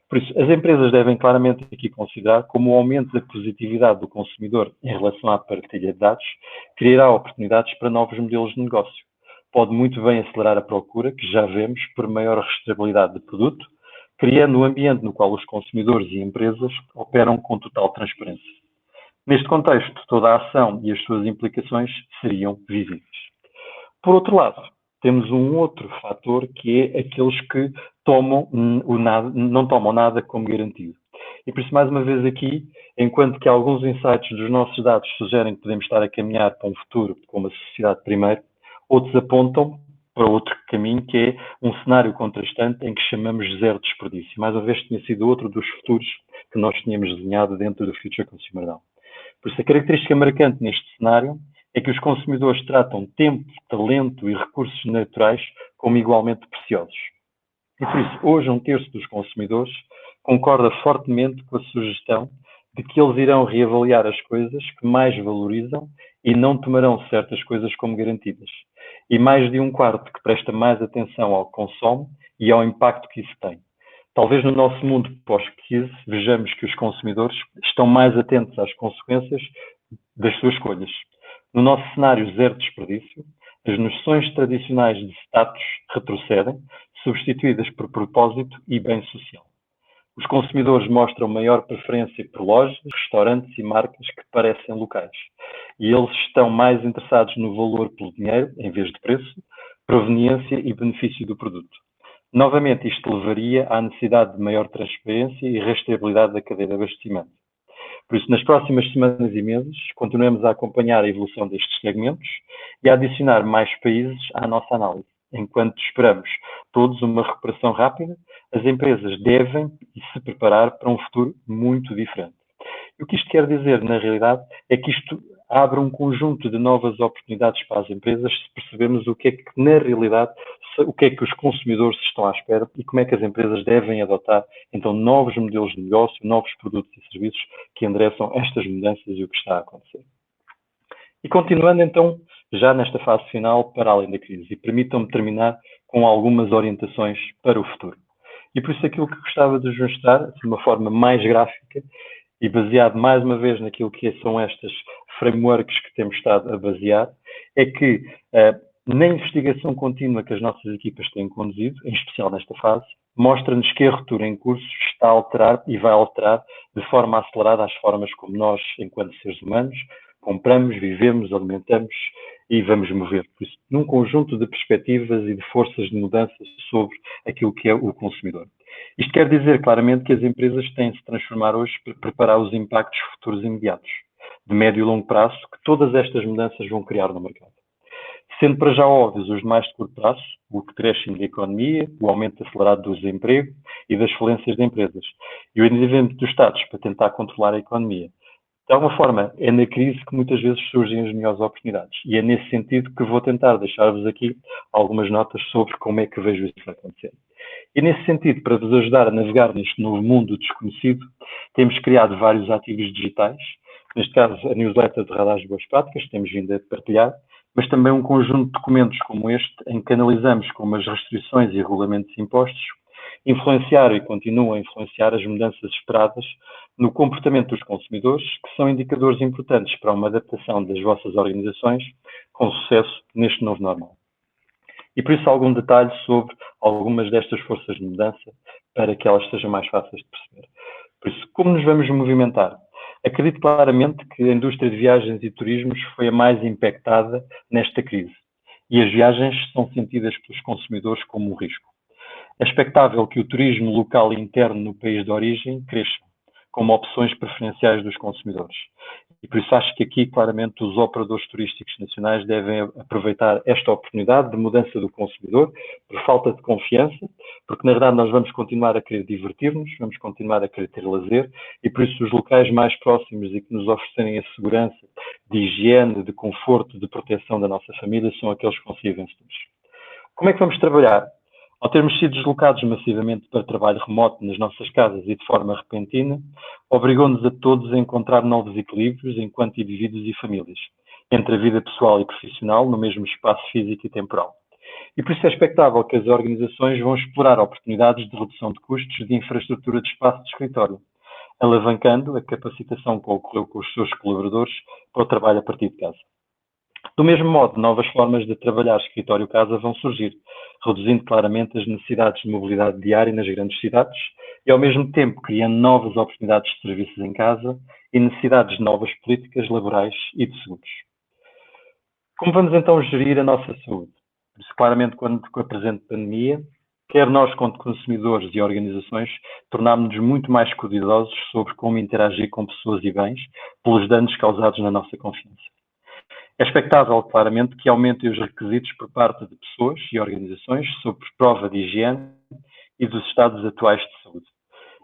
Por isso, as empresas devem claramente aqui considerar como o aumento da positividade do consumidor em relação à partilha de dados criará oportunidades para novos modelos de negócio. Pode muito bem acelerar a procura, que já vemos, por maior rastreabilidade de produto, criando um ambiente no qual os consumidores e empresas operam com total transparência. Neste contexto, toda a ação e as suas implicações seriam visíveis. Por outro lado, temos um outro fator que é aqueles que não tomam nada como garantido. E por isso, mais uma vez aqui, enquanto que alguns insights dos nossos dados sugerem que podemos estar a caminhar para um futuro com uma sociedade primeiro, outros apontam para outro caminho, que é um cenário contrastante em que chamamos de zero desperdício. Mais uma vez, tinha sido outro dos futuros que nós tínhamos desenhado dentro do Future Consumer Now. Por isso, a característica marcante neste cenário é que os consumidores tratam tempo, talento e recursos naturais como igualmente preciosos. E por isso, hoje, um terço dos consumidores concorda fortemente com a sugestão de que eles irão reavaliar as coisas que mais valorizam e não tomarão certas coisas como garantidas. E mais de um quarto que presta mais atenção ao que consome e ao impacto que isso tem. Talvez no nosso mundo pós-crise vejamos que os consumidores estão mais atentos às consequências das suas escolhas. No nosso cenário zero desperdício, as noções tradicionais de status retrocedem, substituídas por propósito e bem social. Os consumidores mostram maior preferência por lojas, restaurantes e marcas que parecem locais. E eles estão mais interessados no valor pelo dinheiro, em vez de preço, proveniência e benefício do produto. Novamente, isto levaria à necessidade de maior transparência e rastreabilidade da cadeia de abastecimento. Por isso, nas próximas semanas e meses, continuamos a acompanhar a evolução destes segmentos e a adicionar mais países à nossa análise. Enquanto esperamos todos uma recuperação rápida, as empresas devem se preparar para um futuro muito diferente. E o que isto quer dizer, na realidade, é que isto abre um conjunto de novas oportunidades para as empresas se percebermos o que é que, na realidade, o que é que os consumidores estão à espera e como é que as empresas devem adotar, então, novos modelos de negócio, novos produtos e serviços que endereçam estas mudanças e o que está a acontecer. E continuando, então, já nesta fase final, para além da crise, e permitam-me terminar com algumas orientações para o futuro. E por isso aquilo que gostava de mostrar, de uma forma mais gráfica, e baseado mais uma vez naquilo que são estas frameworks que temos estado a basear, é que na investigação contínua que as nossas equipas têm conduzido, em especial nesta fase, mostra-nos que a ruptura em curso está a alterar e vai alterar de forma acelerada as formas como nós, enquanto seres humanos, compramos, vivemos, alimentamos e vamos mover. Por isso, num conjunto de perspectivas e de forças de mudança sobre aquilo que é o consumidor. Isto quer dizer claramente que as empresas têm de se transformar hoje para preparar os impactos futuros imediatos, de médio e longo prazo, que todas estas mudanças vão criar no mercado. Sendo para já óbvios os de mais de curto prazo, o crescimento da economia, o aumento acelerado do desemprego e das falências de empresas, e o endividamento dos Estados para tentar controlar a economia. De alguma forma, é na crise que muitas vezes surgem as melhores oportunidades. E é nesse sentido que vou tentar deixar-vos aqui algumas notas sobre como é que vejo isso acontecer. E nesse sentido, para vos ajudar a navegar neste novo mundo desconhecido, temos criado vários ativos digitais, neste caso a newsletter de Radares de Boas Práticas, que temos vindo a partilhar, mas também um conjunto de documentos como este, em que analisamos como as restrições e regulamentos impostos influenciaram e continuam a influenciar as mudanças esperadas no comportamento dos consumidores, que são indicadores importantes para uma adaptação das vossas organizações com sucesso neste novo normal. E por isso algum detalhe sobre algumas destas forças de mudança para que elas sejam mais fáceis de perceber. Por isso, como nos vamos movimentar? Acredito claramente que a indústria de viagens e turismos foi a mais impactada nesta crise. E as viagens são sentidas pelos consumidores como um risco. É expectável que o turismo local e interno no país de origem cresça, como opções preferenciais dos consumidores. E por isso acho que aqui, claramente, os operadores turísticos nacionais devem aproveitar esta oportunidade de mudança do consumidor por falta de confiança, porque na verdade nós vamos continuar a querer divertir-nos, vamos continuar a querer ter lazer, e por isso os locais mais próximos e que nos oferecerem a segurança de higiene, de conforto, de proteção da nossa família são aqueles que vão ser vencedores. Como é que vamos trabalhar? Ao termos sido deslocados massivamente para trabalho remoto nas nossas casas e de forma repentina, obrigou-nos a todos a encontrar novos equilíbrios enquanto indivíduos e famílias, entre a vida pessoal e profissional no mesmo espaço físico e temporal. E por isso é expectável que as organizações vão explorar oportunidades de redução de custos de infraestrutura de espaço de escritório, alavancando a capacitação que ocorreu com os seus colaboradores para o trabalho a partir de casa. Do mesmo modo, novas formas de trabalhar escritório-casa vão surgir, reduzindo claramente as necessidades de mobilidade diária nas grandes cidades e, ao mesmo tempo, criando novas oportunidades de serviços em casa e necessidades de novas políticas laborais e de seguros. Como vamos então gerir a nossa saúde? Por isso, claramente, com a presente pandemia, quer nós, quanto consumidores e organizações, tornámos-nos muito mais cuidadosos sobre como interagir com pessoas e bens pelos danos causados na nossa confiança. É expectável, claramente, que aumentem os requisitos por parte de pessoas e organizações sobre prova de higiene e dos estados atuais de saúde.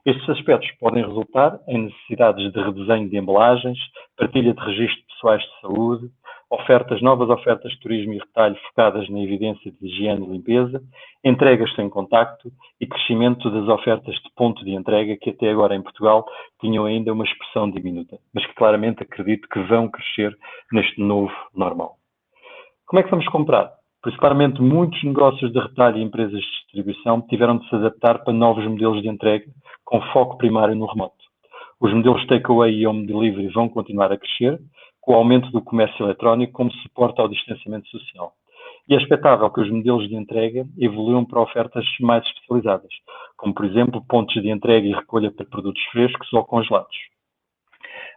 Estes aspectos podem resultar em necessidades de redesenho de embalagens, partilha de registros pessoais de saúde, novas ofertas de turismo e retalho focadas na evidência de higiene e limpeza, entregas sem contacto e crescimento das ofertas de ponto de entrega que até agora em Portugal tinham ainda uma expressão diminuta, mas que claramente acredito que vão crescer neste novo normal. Como é que vamos comprar? Por isso, claramente, muitos negócios de retalho e empresas de distribuição tiveram de se adaptar para novos modelos de entrega com foco primário no remoto. Os modelos takeaway e home delivery vão continuar a crescer, com o aumento do comércio eletrónico como suporte ao distanciamento social. E é expectável que os modelos de entrega evoluam para ofertas mais especializadas, como, por exemplo, pontos de entrega e recolha para produtos frescos ou congelados.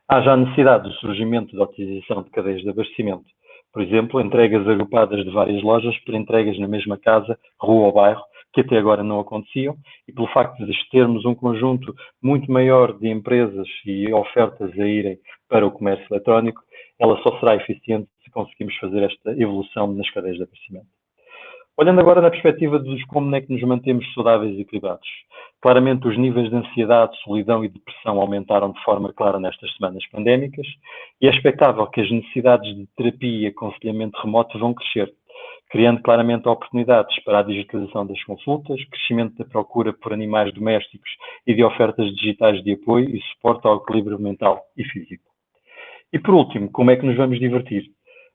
Há já necessidade do surgimento da utilização de cadeias de abastecimento, por exemplo, entregas agrupadas de várias lojas para entregas na mesma casa, rua ou bairro, que até agora não aconteciam, e pelo facto de termos um conjunto muito maior de empresas e ofertas a irem para o comércio eletrónico, ela só será eficiente se conseguimos fazer esta evolução nas cadeias de abastecimento. Olhando agora na perspectiva de como é que nos mantemos saudáveis e equilibrados. Claramente os níveis de ansiedade, solidão e depressão aumentaram de forma clara nestas semanas pandémicas e é expectável que as necessidades de terapia e aconselhamento remoto vão crescer, criando claramente oportunidades para a digitalização das consultas, crescimento da procura por animais domésticos e de ofertas digitais de apoio e suporte ao equilíbrio mental e físico. E por último, como é que nos vamos divertir?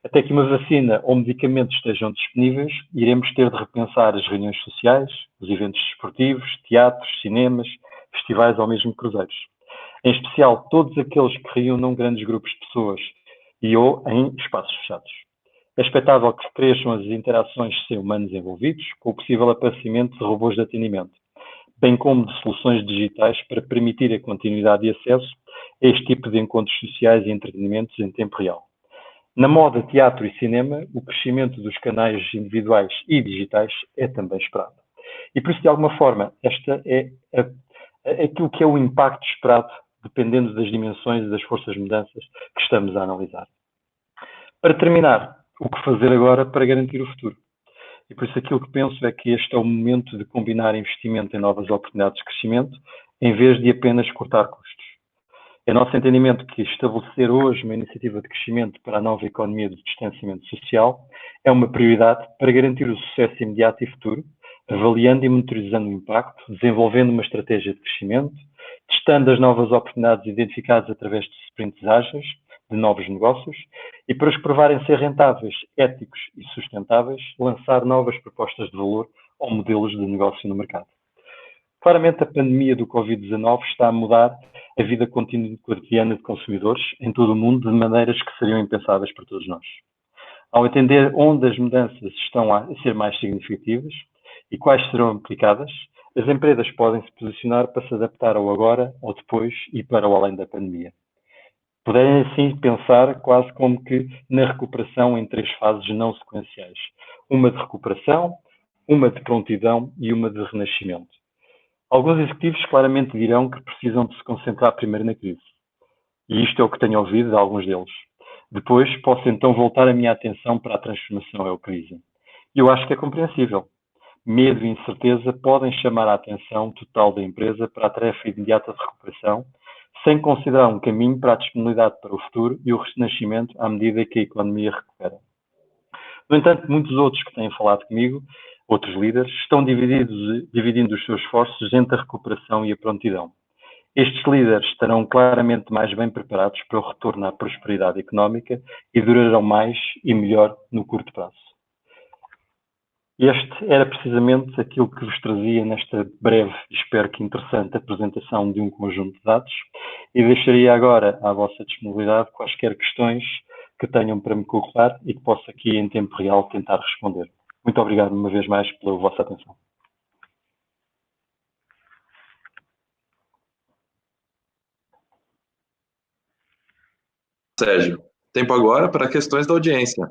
Até que uma vacina ou medicamentos estejam disponíveis, iremos ter de repensar as reuniões sociais, os eventos desportivos, teatros, cinemas, festivais ou mesmo cruzeiros. Em especial, todos aqueles que reúnam grandes grupos de pessoas ou em espaços fechados. É expectável que cresçam as interações sem humanos envolvidos, com o possível aparecimento de robôs de atendimento, bem como de soluções digitais para permitir a continuidade de acesso a este tipo de encontros sociais e entretenimentos em tempo real. Na moda, teatro e cinema, o crescimento dos canais individuais e digitais é também esperado. E por isso, de alguma forma, esta é aquilo que é o impacto esperado, dependendo das dimensões e das forças de mudanças que estamos a analisar. Para terminar, o que fazer agora para garantir o futuro? E por isso aquilo que penso é que este é o momento de combinar investimento em novas oportunidades de crescimento, em vez de apenas cortar custos. É nosso entendimento que estabelecer hoje uma iniciativa de crescimento para a nova economia do distanciamento social é uma prioridade para garantir o sucesso imediato e futuro, avaliando e monitorizando o impacto, desenvolvendo uma estratégia de crescimento, testando as novas oportunidades identificadas através de sprints ágeis, de novos negócios, e para os provarem ser rentáveis, éticos e sustentáveis, lançar novas propostas de valor ou modelos de negócio no mercado. Claramente, a pandemia do Covid-19 está a mudar a vida cotidiana de consumidores em todo o mundo de maneiras que seriam impensáveis para todos nós. Ao entender onde as mudanças estão a ser mais significativas e quais serão aplicadas, as empresas podem se posicionar para se adaptar ao agora, ao depois e para o além da pandemia. Podem assim pensar quase como que na recuperação em 3 fases não sequenciais. Uma de recuperação, uma de prontidão e uma de renascimento. Alguns executivos claramente dirão que precisam de se concentrar primeiro na crise. E isto é o que tenho ouvido de alguns deles. Depois posso então voltar a minha atenção para a transformação e a crise. E eu acho que é compreensível. Medo e incerteza podem chamar a atenção total da empresa para a tarefa imediata de recuperação, sem considerar um caminho para a disponibilidade para o futuro e o renascimento à medida que a economia recupera. No entanto, muitos outros que têm falado comigo, outros líderes, estão dividindo os seus esforços entre a recuperação e a prontidão. Estes líderes estarão claramente mais bem preparados para o retorno à prosperidade económica e durarão mais e melhor no curto prazo. Este era precisamente aquilo que vos trazia nesta breve e espero que interessante apresentação de um conjunto de dados e deixaria agora à vossa disponibilidade quaisquer questões que tenham para me colocar e que possa aqui em tempo real tentar responder. Muito obrigado uma vez mais pela vossa atenção. Sérgio, tempo agora para questões da audiência.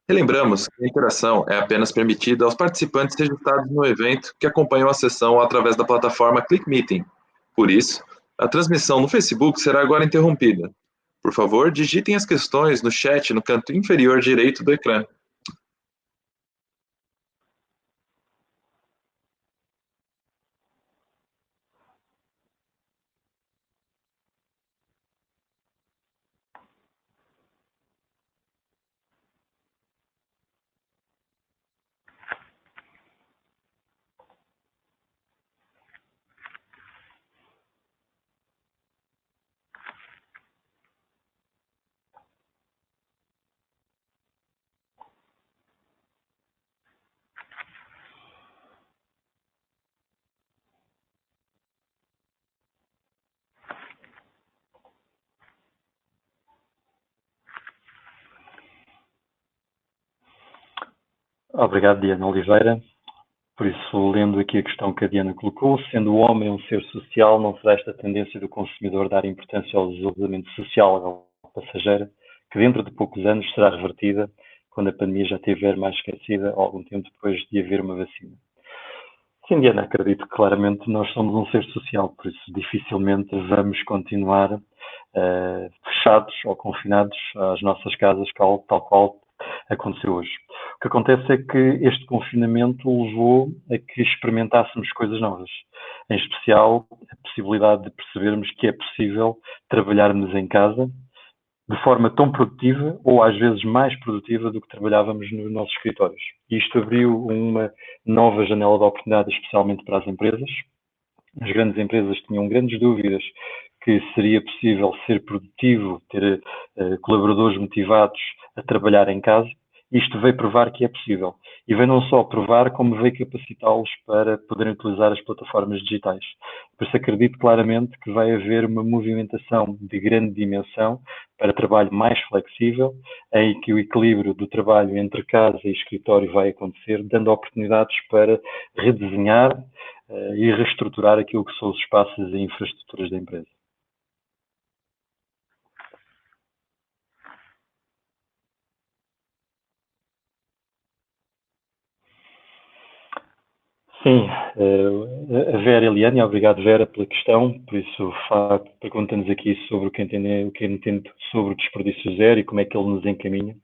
Relembramos que a interação é apenas permitida aos participantes registrados no evento que acompanham a sessão através da plataforma ClickMeeting. Por isso, a transmissão no Facebook será agora interrompida. Por favor, digitem as questões no chat no canto inferior direito do ecrã. Obrigado, Diana Oliveira. Por isso, lendo aqui a questão que a Diana colocou, sendo o homem um ser social, não será esta tendência do consumidor dar importância ao desenvolvimento social passageira, que dentro de poucos anos será revertida quando a pandemia já estiver mais esquecida, algum tempo depois de haver uma vacina? Sim, Diana, acredito que claramente nós somos um ser social, por isso dificilmente vamos continuar fechados ou confinados às nossas casas, tal qual aconteceu hoje. O que acontece é que este confinamento levou a que experimentássemos coisas novas, em especial a possibilidade de percebermos que é possível trabalharmos em casa de forma tão produtiva ou às vezes mais produtiva do que trabalhávamos nos nossos escritórios. E isto abriu uma nova janela de oportunidade, especialmente para as empresas. As grandes empresas tinham grandes dúvidas que seria possível ser produtivo, ter colaboradores motivados a trabalhar em casa. Isto veio provar que é possível. E veio não só provar, como veio capacitá-los para poderem utilizar as plataformas digitais. Por isso acredito claramente que vai haver uma movimentação de grande dimensão para trabalho mais flexível, em que o equilíbrio do trabalho entre casa e escritório vai acontecer, dando oportunidades para redesenhar e reestruturar aquilo que são os espaços e infraestruturas da empresa. Sim, a Vera Eliane, obrigado Vera pela questão, por isso pergunta-nos aqui sobre o que entende sobre o desperdício zero e como é que ele nos encaminha.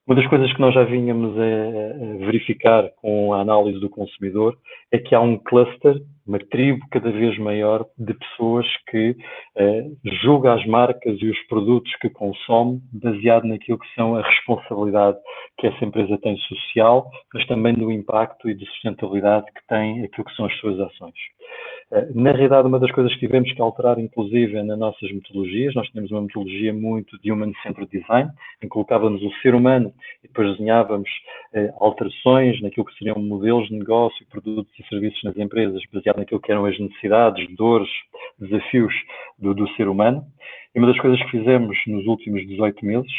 Uma das coisas que nós já vínhamos a verificar com a análise do consumidor é que há um cluster, uma tribo cada vez maior de pessoas que julga as marcas e os produtos que consome baseado naquilo que são a responsabilidade que essa empresa tem social, mas também do impacto e de sustentabilidade que tem aquilo que são as suas ações. Na realidade, uma das coisas que tivemos que alterar, inclusive, é nas nossas metodologias. Nós tínhamos uma metodologia muito de human-centered design, em que colocávamos o ser humano e depois desenhávamos alterações naquilo que seriam modelos de negócio, produtos e serviços nas empresas, baseado naquilo que eram as necessidades, dores, desafios do ser humano. E uma das coisas que fizemos nos últimos 18 meses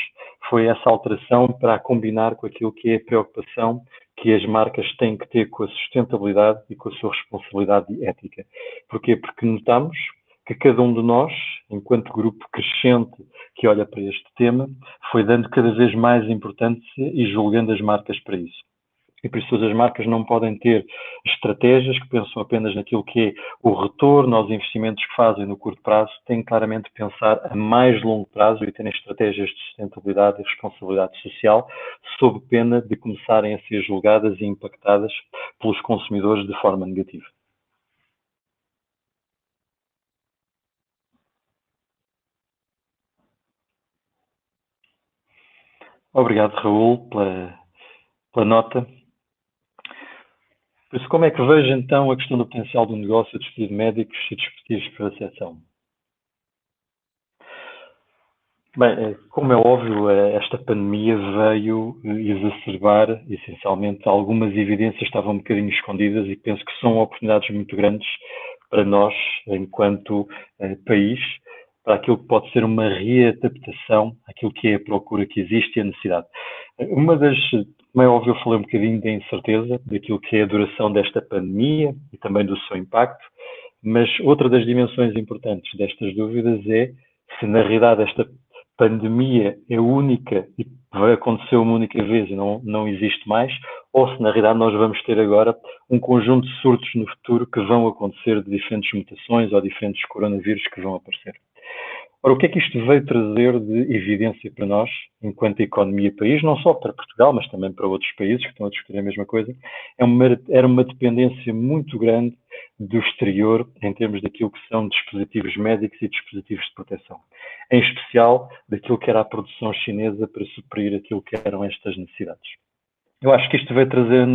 foi essa alteração para combinar com aquilo que é a preocupação que as marcas têm que ter com a sustentabilidade e com a sua responsabilidade ética. Porquê? Porque notamos que cada um de nós, enquanto grupo crescente que olha para este tema, foi dando cada vez mais importância e julgando as marcas para isso. E por isso as marcas não podem ter estratégias que pensam apenas naquilo que é o retorno aos investimentos que fazem no curto prazo, têm claramente de pensar a mais longo prazo e terem estratégias de sustentabilidade e responsabilidade social, sob pena de começarem a ser julgadas e impactadas pelos consumidores de forma negativa. Obrigado, Raul, pela nota. Por isso, como é que vejo então a questão do potencial do negócio de dispositivos médicos e dispositivos para recepção? Bem, como é óbvio, esta pandemia veio exacerbar, essencialmente, algumas evidências que estavam um bocadinho escondidas e penso que são oportunidades muito grandes para nós, enquanto país, para aquilo que pode ser uma readaptação àquilo que é a procura que existe e a necessidade. Como é óbvio, eu falei um bocadinho da incerteza, daquilo que é a duração desta pandemia e também do seu impacto, mas outra das dimensões importantes destas dúvidas é se na realidade esta pandemia é única e vai acontecer uma única vez e não existe mais, ou se na realidade nós vamos ter agora um conjunto de surtos no futuro que vão acontecer de diferentes mutações ou diferentes coronavírus que vão aparecer. Ora, o que é que isto veio trazer de evidência para nós, enquanto economia e país, não só para Portugal, mas também para outros países que estão a discutir a mesma coisa, era uma dependência muito grande do exterior em termos daquilo que são dispositivos médicos e dispositivos de proteção. Em especial, daquilo que era a produção chinesa para suprir aquilo que eram estas necessidades. Eu acho que isto veio trazer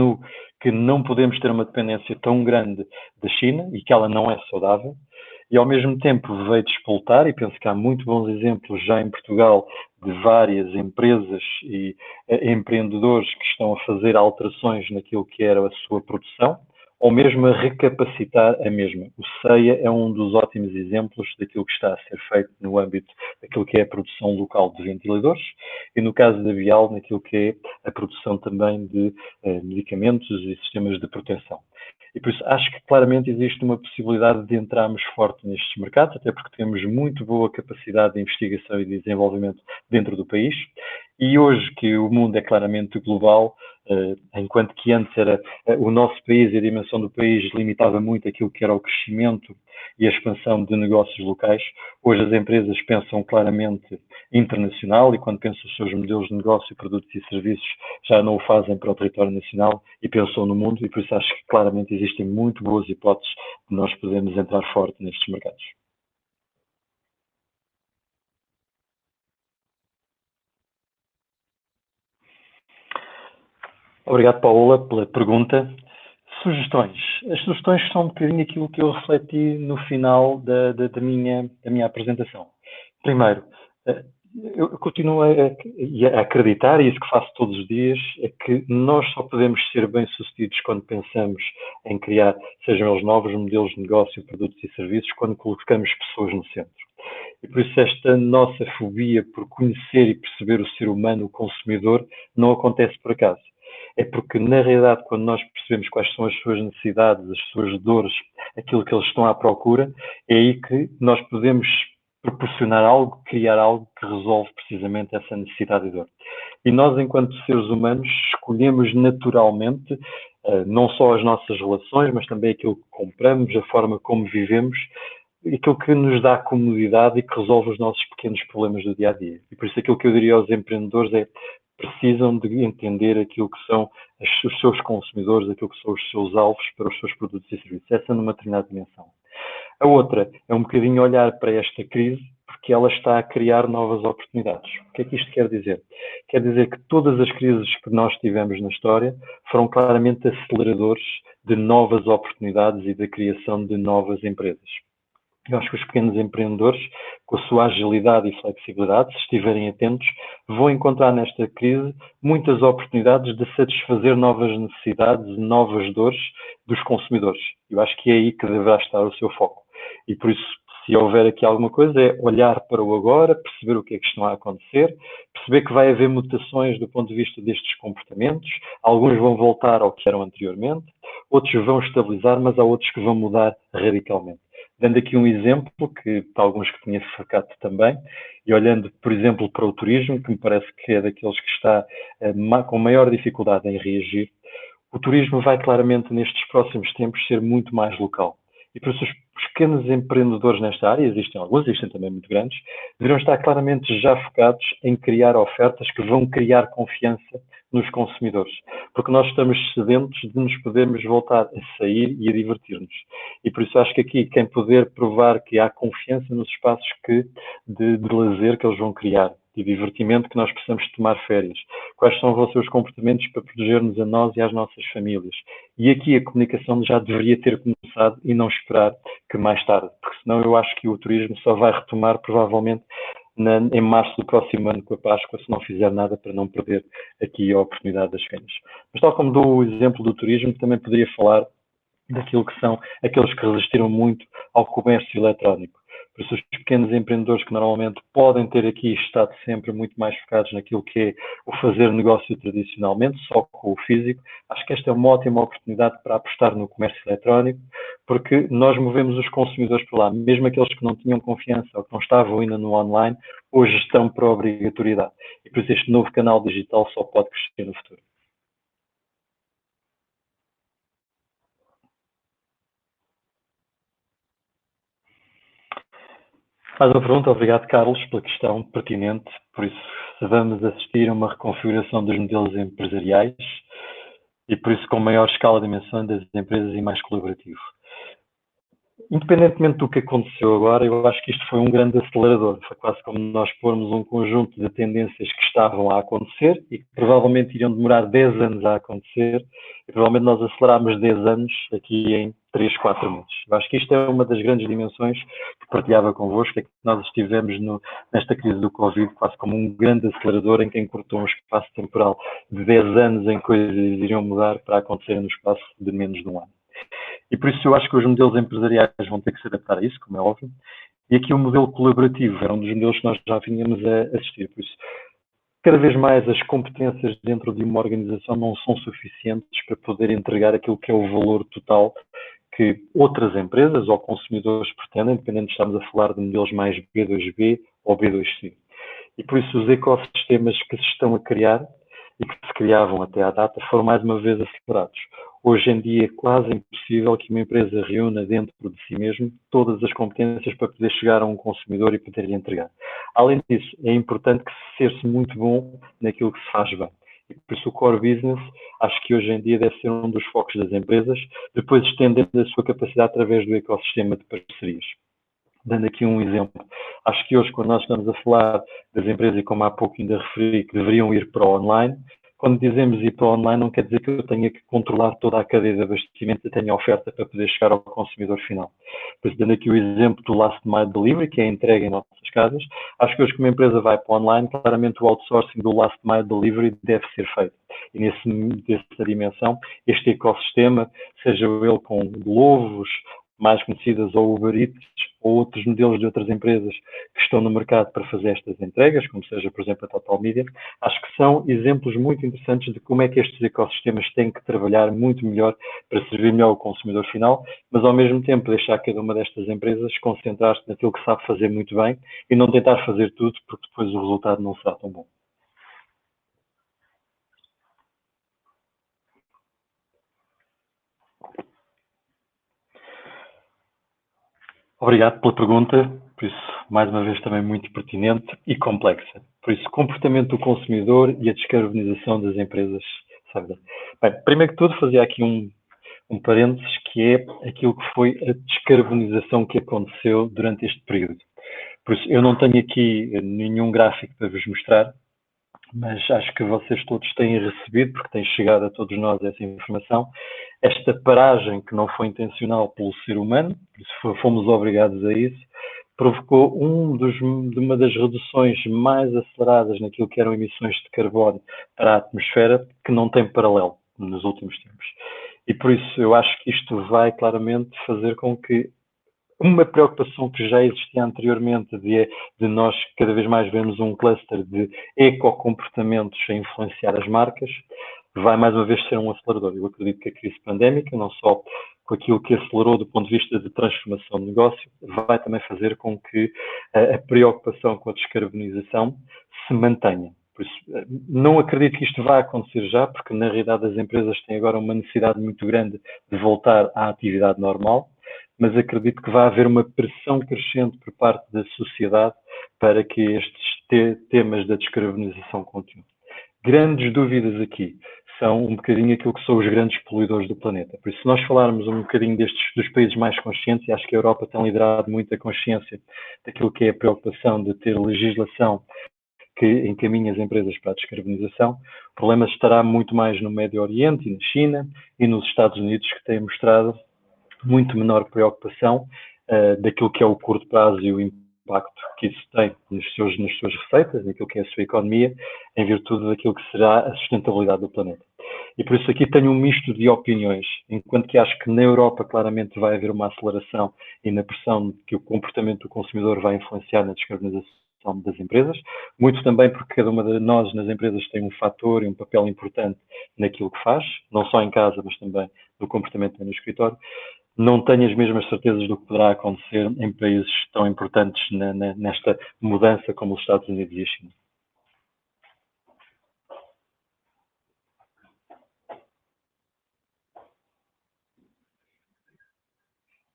que não podemos ter uma dependência tão grande da China e que ela não é saudável, e ao mesmo tempo veio despoltar, e penso que há muito bons exemplos já em Portugal de várias empresas e empreendedores que estão a fazer alterações naquilo que era a sua produção, ou mesmo a recapacitar a mesma. O CEIA é um dos ótimos exemplos daquilo que está a ser feito no âmbito daquilo que é a produção local de ventiladores e, no caso da Vial, naquilo que é a produção também de medicamentos e sistemas de proteção. E por isso acho que claramente existe uma possibilidade de entrarmos forte nestes mercados, até porque temos muito boa capacidade de investigação e de desenvolvimento dentro do país. E hoje que o mundo é claramente global, enquanto que antes era o nosso país e a dimensão do país limitava muito aquilo que era o crescimento e a expansão de negócios locais, hoje as empresas pensam claramente internacional e quando pensam os seus modelos de negócio, produtos e serviços, já não o fazem para o território nacional e pensam no mundo e por isso acho que claramente existem muito boas hipóteses de nós podermos entrar forte nestes mercados. Obrigado, Paola, pela pergunta. Sugestões. As sugestões são um bocadinho aquilo que eu refleti no final da minha apresentação. Primeiro, eu continuo a acreditar, e isso que faço todos os dias, é que nós só podemos ser bem-sucedidos quando pensamos em criar, sejam eles novos modelos de negócio, produtos e serviços, quando colocamos pessoas no centro. E por isso esta nossa fobia por conhecer e perceber o ser humano, o consumidor, não acontece por acaso. É porque, na realidade, quando nós percebemos quais são as suas necessidades, as suas dores, aquilo que eles estão à procura, é aí que nós podemos proporcionar algo, criar algo que resolve precisamente essa necessidade e dor. E nós, enquanto seres humanos, escolhemos naturalmente não só as nossas relações, mas também aquilo que compramos, a forma como vivemos, aquilo que nos dá comodidade e que resolve os nossos pequenos problemas do dia a dia. E por isso aquilo que eu diria aos empreendedores é precisam de entender aquilo que são os seus consumidores, aquilo que são os seus alvos para os seus produtos e serviços. Essa numa determinada dimensão. A outra é um bocadinho olhar para esta crise porque ela está a criar novas oportunidades. O que é que isto quer dizer? Quer dizer que todas as crises que nós tivemos na história foram claramente aceleradores de novas oportunidades e da criação de novas empresas. Eu acho que os pequenos empreendedores, com a sua agilidade e flexibilidade, se estiverem atentos, vão encontrar nesta crise muitas oportunidades de satisfazer novas necessidades, novas dores dos consumidores. Eu acho que é aí que deverá estar o seu foco. E por isso, se houver aqui alguma coisa, é olhar para o agora, perceber o que é que está a acontecer, perceber que vai haver mutações do ponto de vista destes comportamentos. Alguns vão voltar ao que eram anteriormente, outros vão estabilizar, mas há outros que vão mudar radicalmente. Dando aqui um exemplo, que para alguns que tinha sacado também, e olhando, por exemplo, para o turismo, que me parece que é daqueles que está com maior dificuldade em reagir, o turismo vai claramente nestes próximos tempos ser muito mais local. E por isso os pequenos empreendedores nesta área, existem alguns, existem também muito grandes, deverão estar claramente já focados em criar ofertas que vão criar confiança nos consumidores. Porque nós estamos sedentos de nos podermos voltar a sair e a divertir-nos. E por isso acho que aqui quem puder provar que há confiança nos espaços de lazer que eles vão criar, de divertimento, que nós possamos tomar férias. Quais são os seus comportamentos para proteger-nos a nós e às nossas famílias? E aqui a comunicação já deveria ter começado e não esperar que mais tarde, porque senão eu acho que o turismo só vai retomar provavelmente em março do próximo ano com a Páscoa, se não fizer nada para não perder aqui a oportunidade das férias. Mas tal como dou o exemplo do turismo, também poderia falar daquilo que são aqueles que resistiram muito ao comércio eletrónico. Por isso, os pequenos empreendedores que normalmente podem ter aqui estado sempre muito mais focados naquilo que é o fazer negócio tradicionalmente, só com o físico, acho que esta é uma ótima oportunidade para apostar no comércio eletrónico, porque nós movemos os consumidores por lá, mesmo aqueles que não tinham confiança ou que não estavam ainda no online, hoje estão por obrigatoriedade. E por isso este novo canal digital só pode crescer no futuro. Mais uma pergunta, obrigado Carlos pela questão pertinente. Por isso, vamos assistir a uma reconfiguração dos modelos empresariais e por isso com maior escala de dimensão das empresas e mais colaborativo. Independentemente do que aconteceu agora, eu acho que isto foi um grande acelerador. Foi quase como nós pormos um conjunto de tendências que estavam a acontecer e que provavelmente iriam demorar 10 anos a acontecer e provavelmente nós acelerámos 10 anos aqui em 3, 4 meses. Eu acho que isto é uma das grandes dimensões que partilhava convosco, é que nós estivemos nesta crise do Covid quase como um grande acelerador em que encurtou um espaço temporal de 10 anos em que coisas iriam mudar para acontecer no espaço de menos de um ano. E por isso eu acho que os modelos empresariais vão ter que se adaptar a isso, como é óbvio. E aqui o modelo colaborativo era um dos modelos que nós já vínhamos a assistir. Por isso, cada vez mais as competências dentro de uma organização não são suficientes para poder entregar aquilo que é o valor total que outras empresas ou consumidores pretendem, independente de estarmos a falar de modelos mais B2B ou B2C. E por isso os ecossistemas que se estão a criar e que se criavam até à data foram mais uma vez acelerados. Hoje em dia é quase impossível que uma empresa reúna dentro de si mesmo todas as competências para poder chegar a um consumidor e poder lhe entregar. Além disso, é importante que ser-se muito bom naquilo que se faz bem. E por isso o core business, acho que hoje em dia deve ser um dos focos das empresas, depois estendendo a sua capacidade através do ecossistema de parcerias. Dando aqui um exemplo, acho que hoje, quando nós estamos a falar das empresas, e como há pouco ainda referi, que deveriam ir para o online, quando dizemos ir para o online, não quer dizer que eu tenha que controlar toda a cadeia de abastecimento e tenha oferta para poder chegar ao consumidor final. Por isso, dando aqui o exemplo do Last Mile Delivery, que é entregue em nossas casas, acho que hoje, como a empresa vai para o online, claramente o outsourcing do Last Mile Delivery deve ser feito. E nessa dimensão, este ecossistema, seja ele com Globos, mais conhecidas, ou Uber Eats, ou outros modelos de outras empresas que estão no mercado para fazer estas entregas, como seja, por exemplo, a Total Media, acho que são exemplos muito interessantes de como é que estes ecossistemas têm que trabalhar muito melhor para servir melhor o consumidor final, mas ao mesmo tempo deixar cada uma destas empresas concentrar-se naquilo que sabe fazer muito bem e não tentar fazer tudo, porque depois o resultado não será tão bom. Obrigado pela pergunta, por isso, mais uma vez, também muito pertinente e complexa. Por isso, comportamento do consumidor e a descarbonização das empresas. Sabe? Bem, primeiro que tudo, fazia aqui um parênteses, que é aquilo que foi a descarbonização que aconteceu durante este período. Por isso, eu não tenho aqui nenhum gráfico para vos mostrar, mas acho que vocês todos têm recebido, porque tem chegado a todos nós essa informação, esta paragem que não foi intencional pelo ser humano, fomos obrigados a isso, provocou uma das reduções mais aceleradas naquilo que eram emissões de carbono para a atmosfera, que não tem paralelo nos últimos tempos. E por isso eu acho que isto vai claramente fazer com que uma preocupação que já existia anteriormente de nós cada vez mais vermos um cluster de ecocomportamentos a influenciar as marcas, vai mais uma vez ser um acelerador. Eu acredito que a crise pandémica, não só com aquilo que acelerou do ponto de vista de transformação de negócio, vai também fazer com que a preocupação com a descarbonização se mantenha. Por isso, não acredito que isto vá acontecer já, porque na realidade as empresas têm agora uma necessidade muito grande de voltar à atividade normal, mas acredito que vai haver uma pressão crescente por parte da sociedade para que estes temas da descarbonização continuem. Grandes dúvidas aqui são um bocadinho aquilo que são os grandes poluidores do planeta. Por isso, se nós falarmos um bocadinho dos países mais conscientes, e acho que a Europa tem liderado muito a consciência daquilo que é a preocupação de ter legislação que encaminha as empresas para a descarbonização, o problema estará muito mais no Médio Oriente e na China e nos Estados Unidos, que têm mostrado muito menor preocupação daquilo que é o curto prazo e o impacto que isso tem nas suas receitas, naquilo que é a sua economia, em virtude daquilo que será a sustentabilidade do planeta. E por isso aqui tenho um misto de opiniões, enquanto que acho que na Europa claramente vai haver uma aceleração e na pressão que o comportamento do consumidor vai influenciar na descarbonização das empresas, muito também porque cada uma de nós nas empresas tem um fator e um papel importante naquilo que faz, não só em casa, mas também no comportamento no escritório. Não tenho as mesmas certezas do que poderá acontecer em países tão importantes nesta mudança como os Estados Unidos e a China.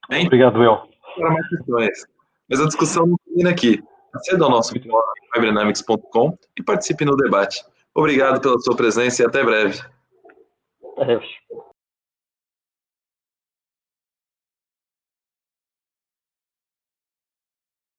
Bem, Obrigado, eu. para mais questões. Mas a discussão não termina aqui. Aceda ao nosso blog fiberdynamics.com e participe no debate. Obrigado pela sua presença e até breve. Adeus.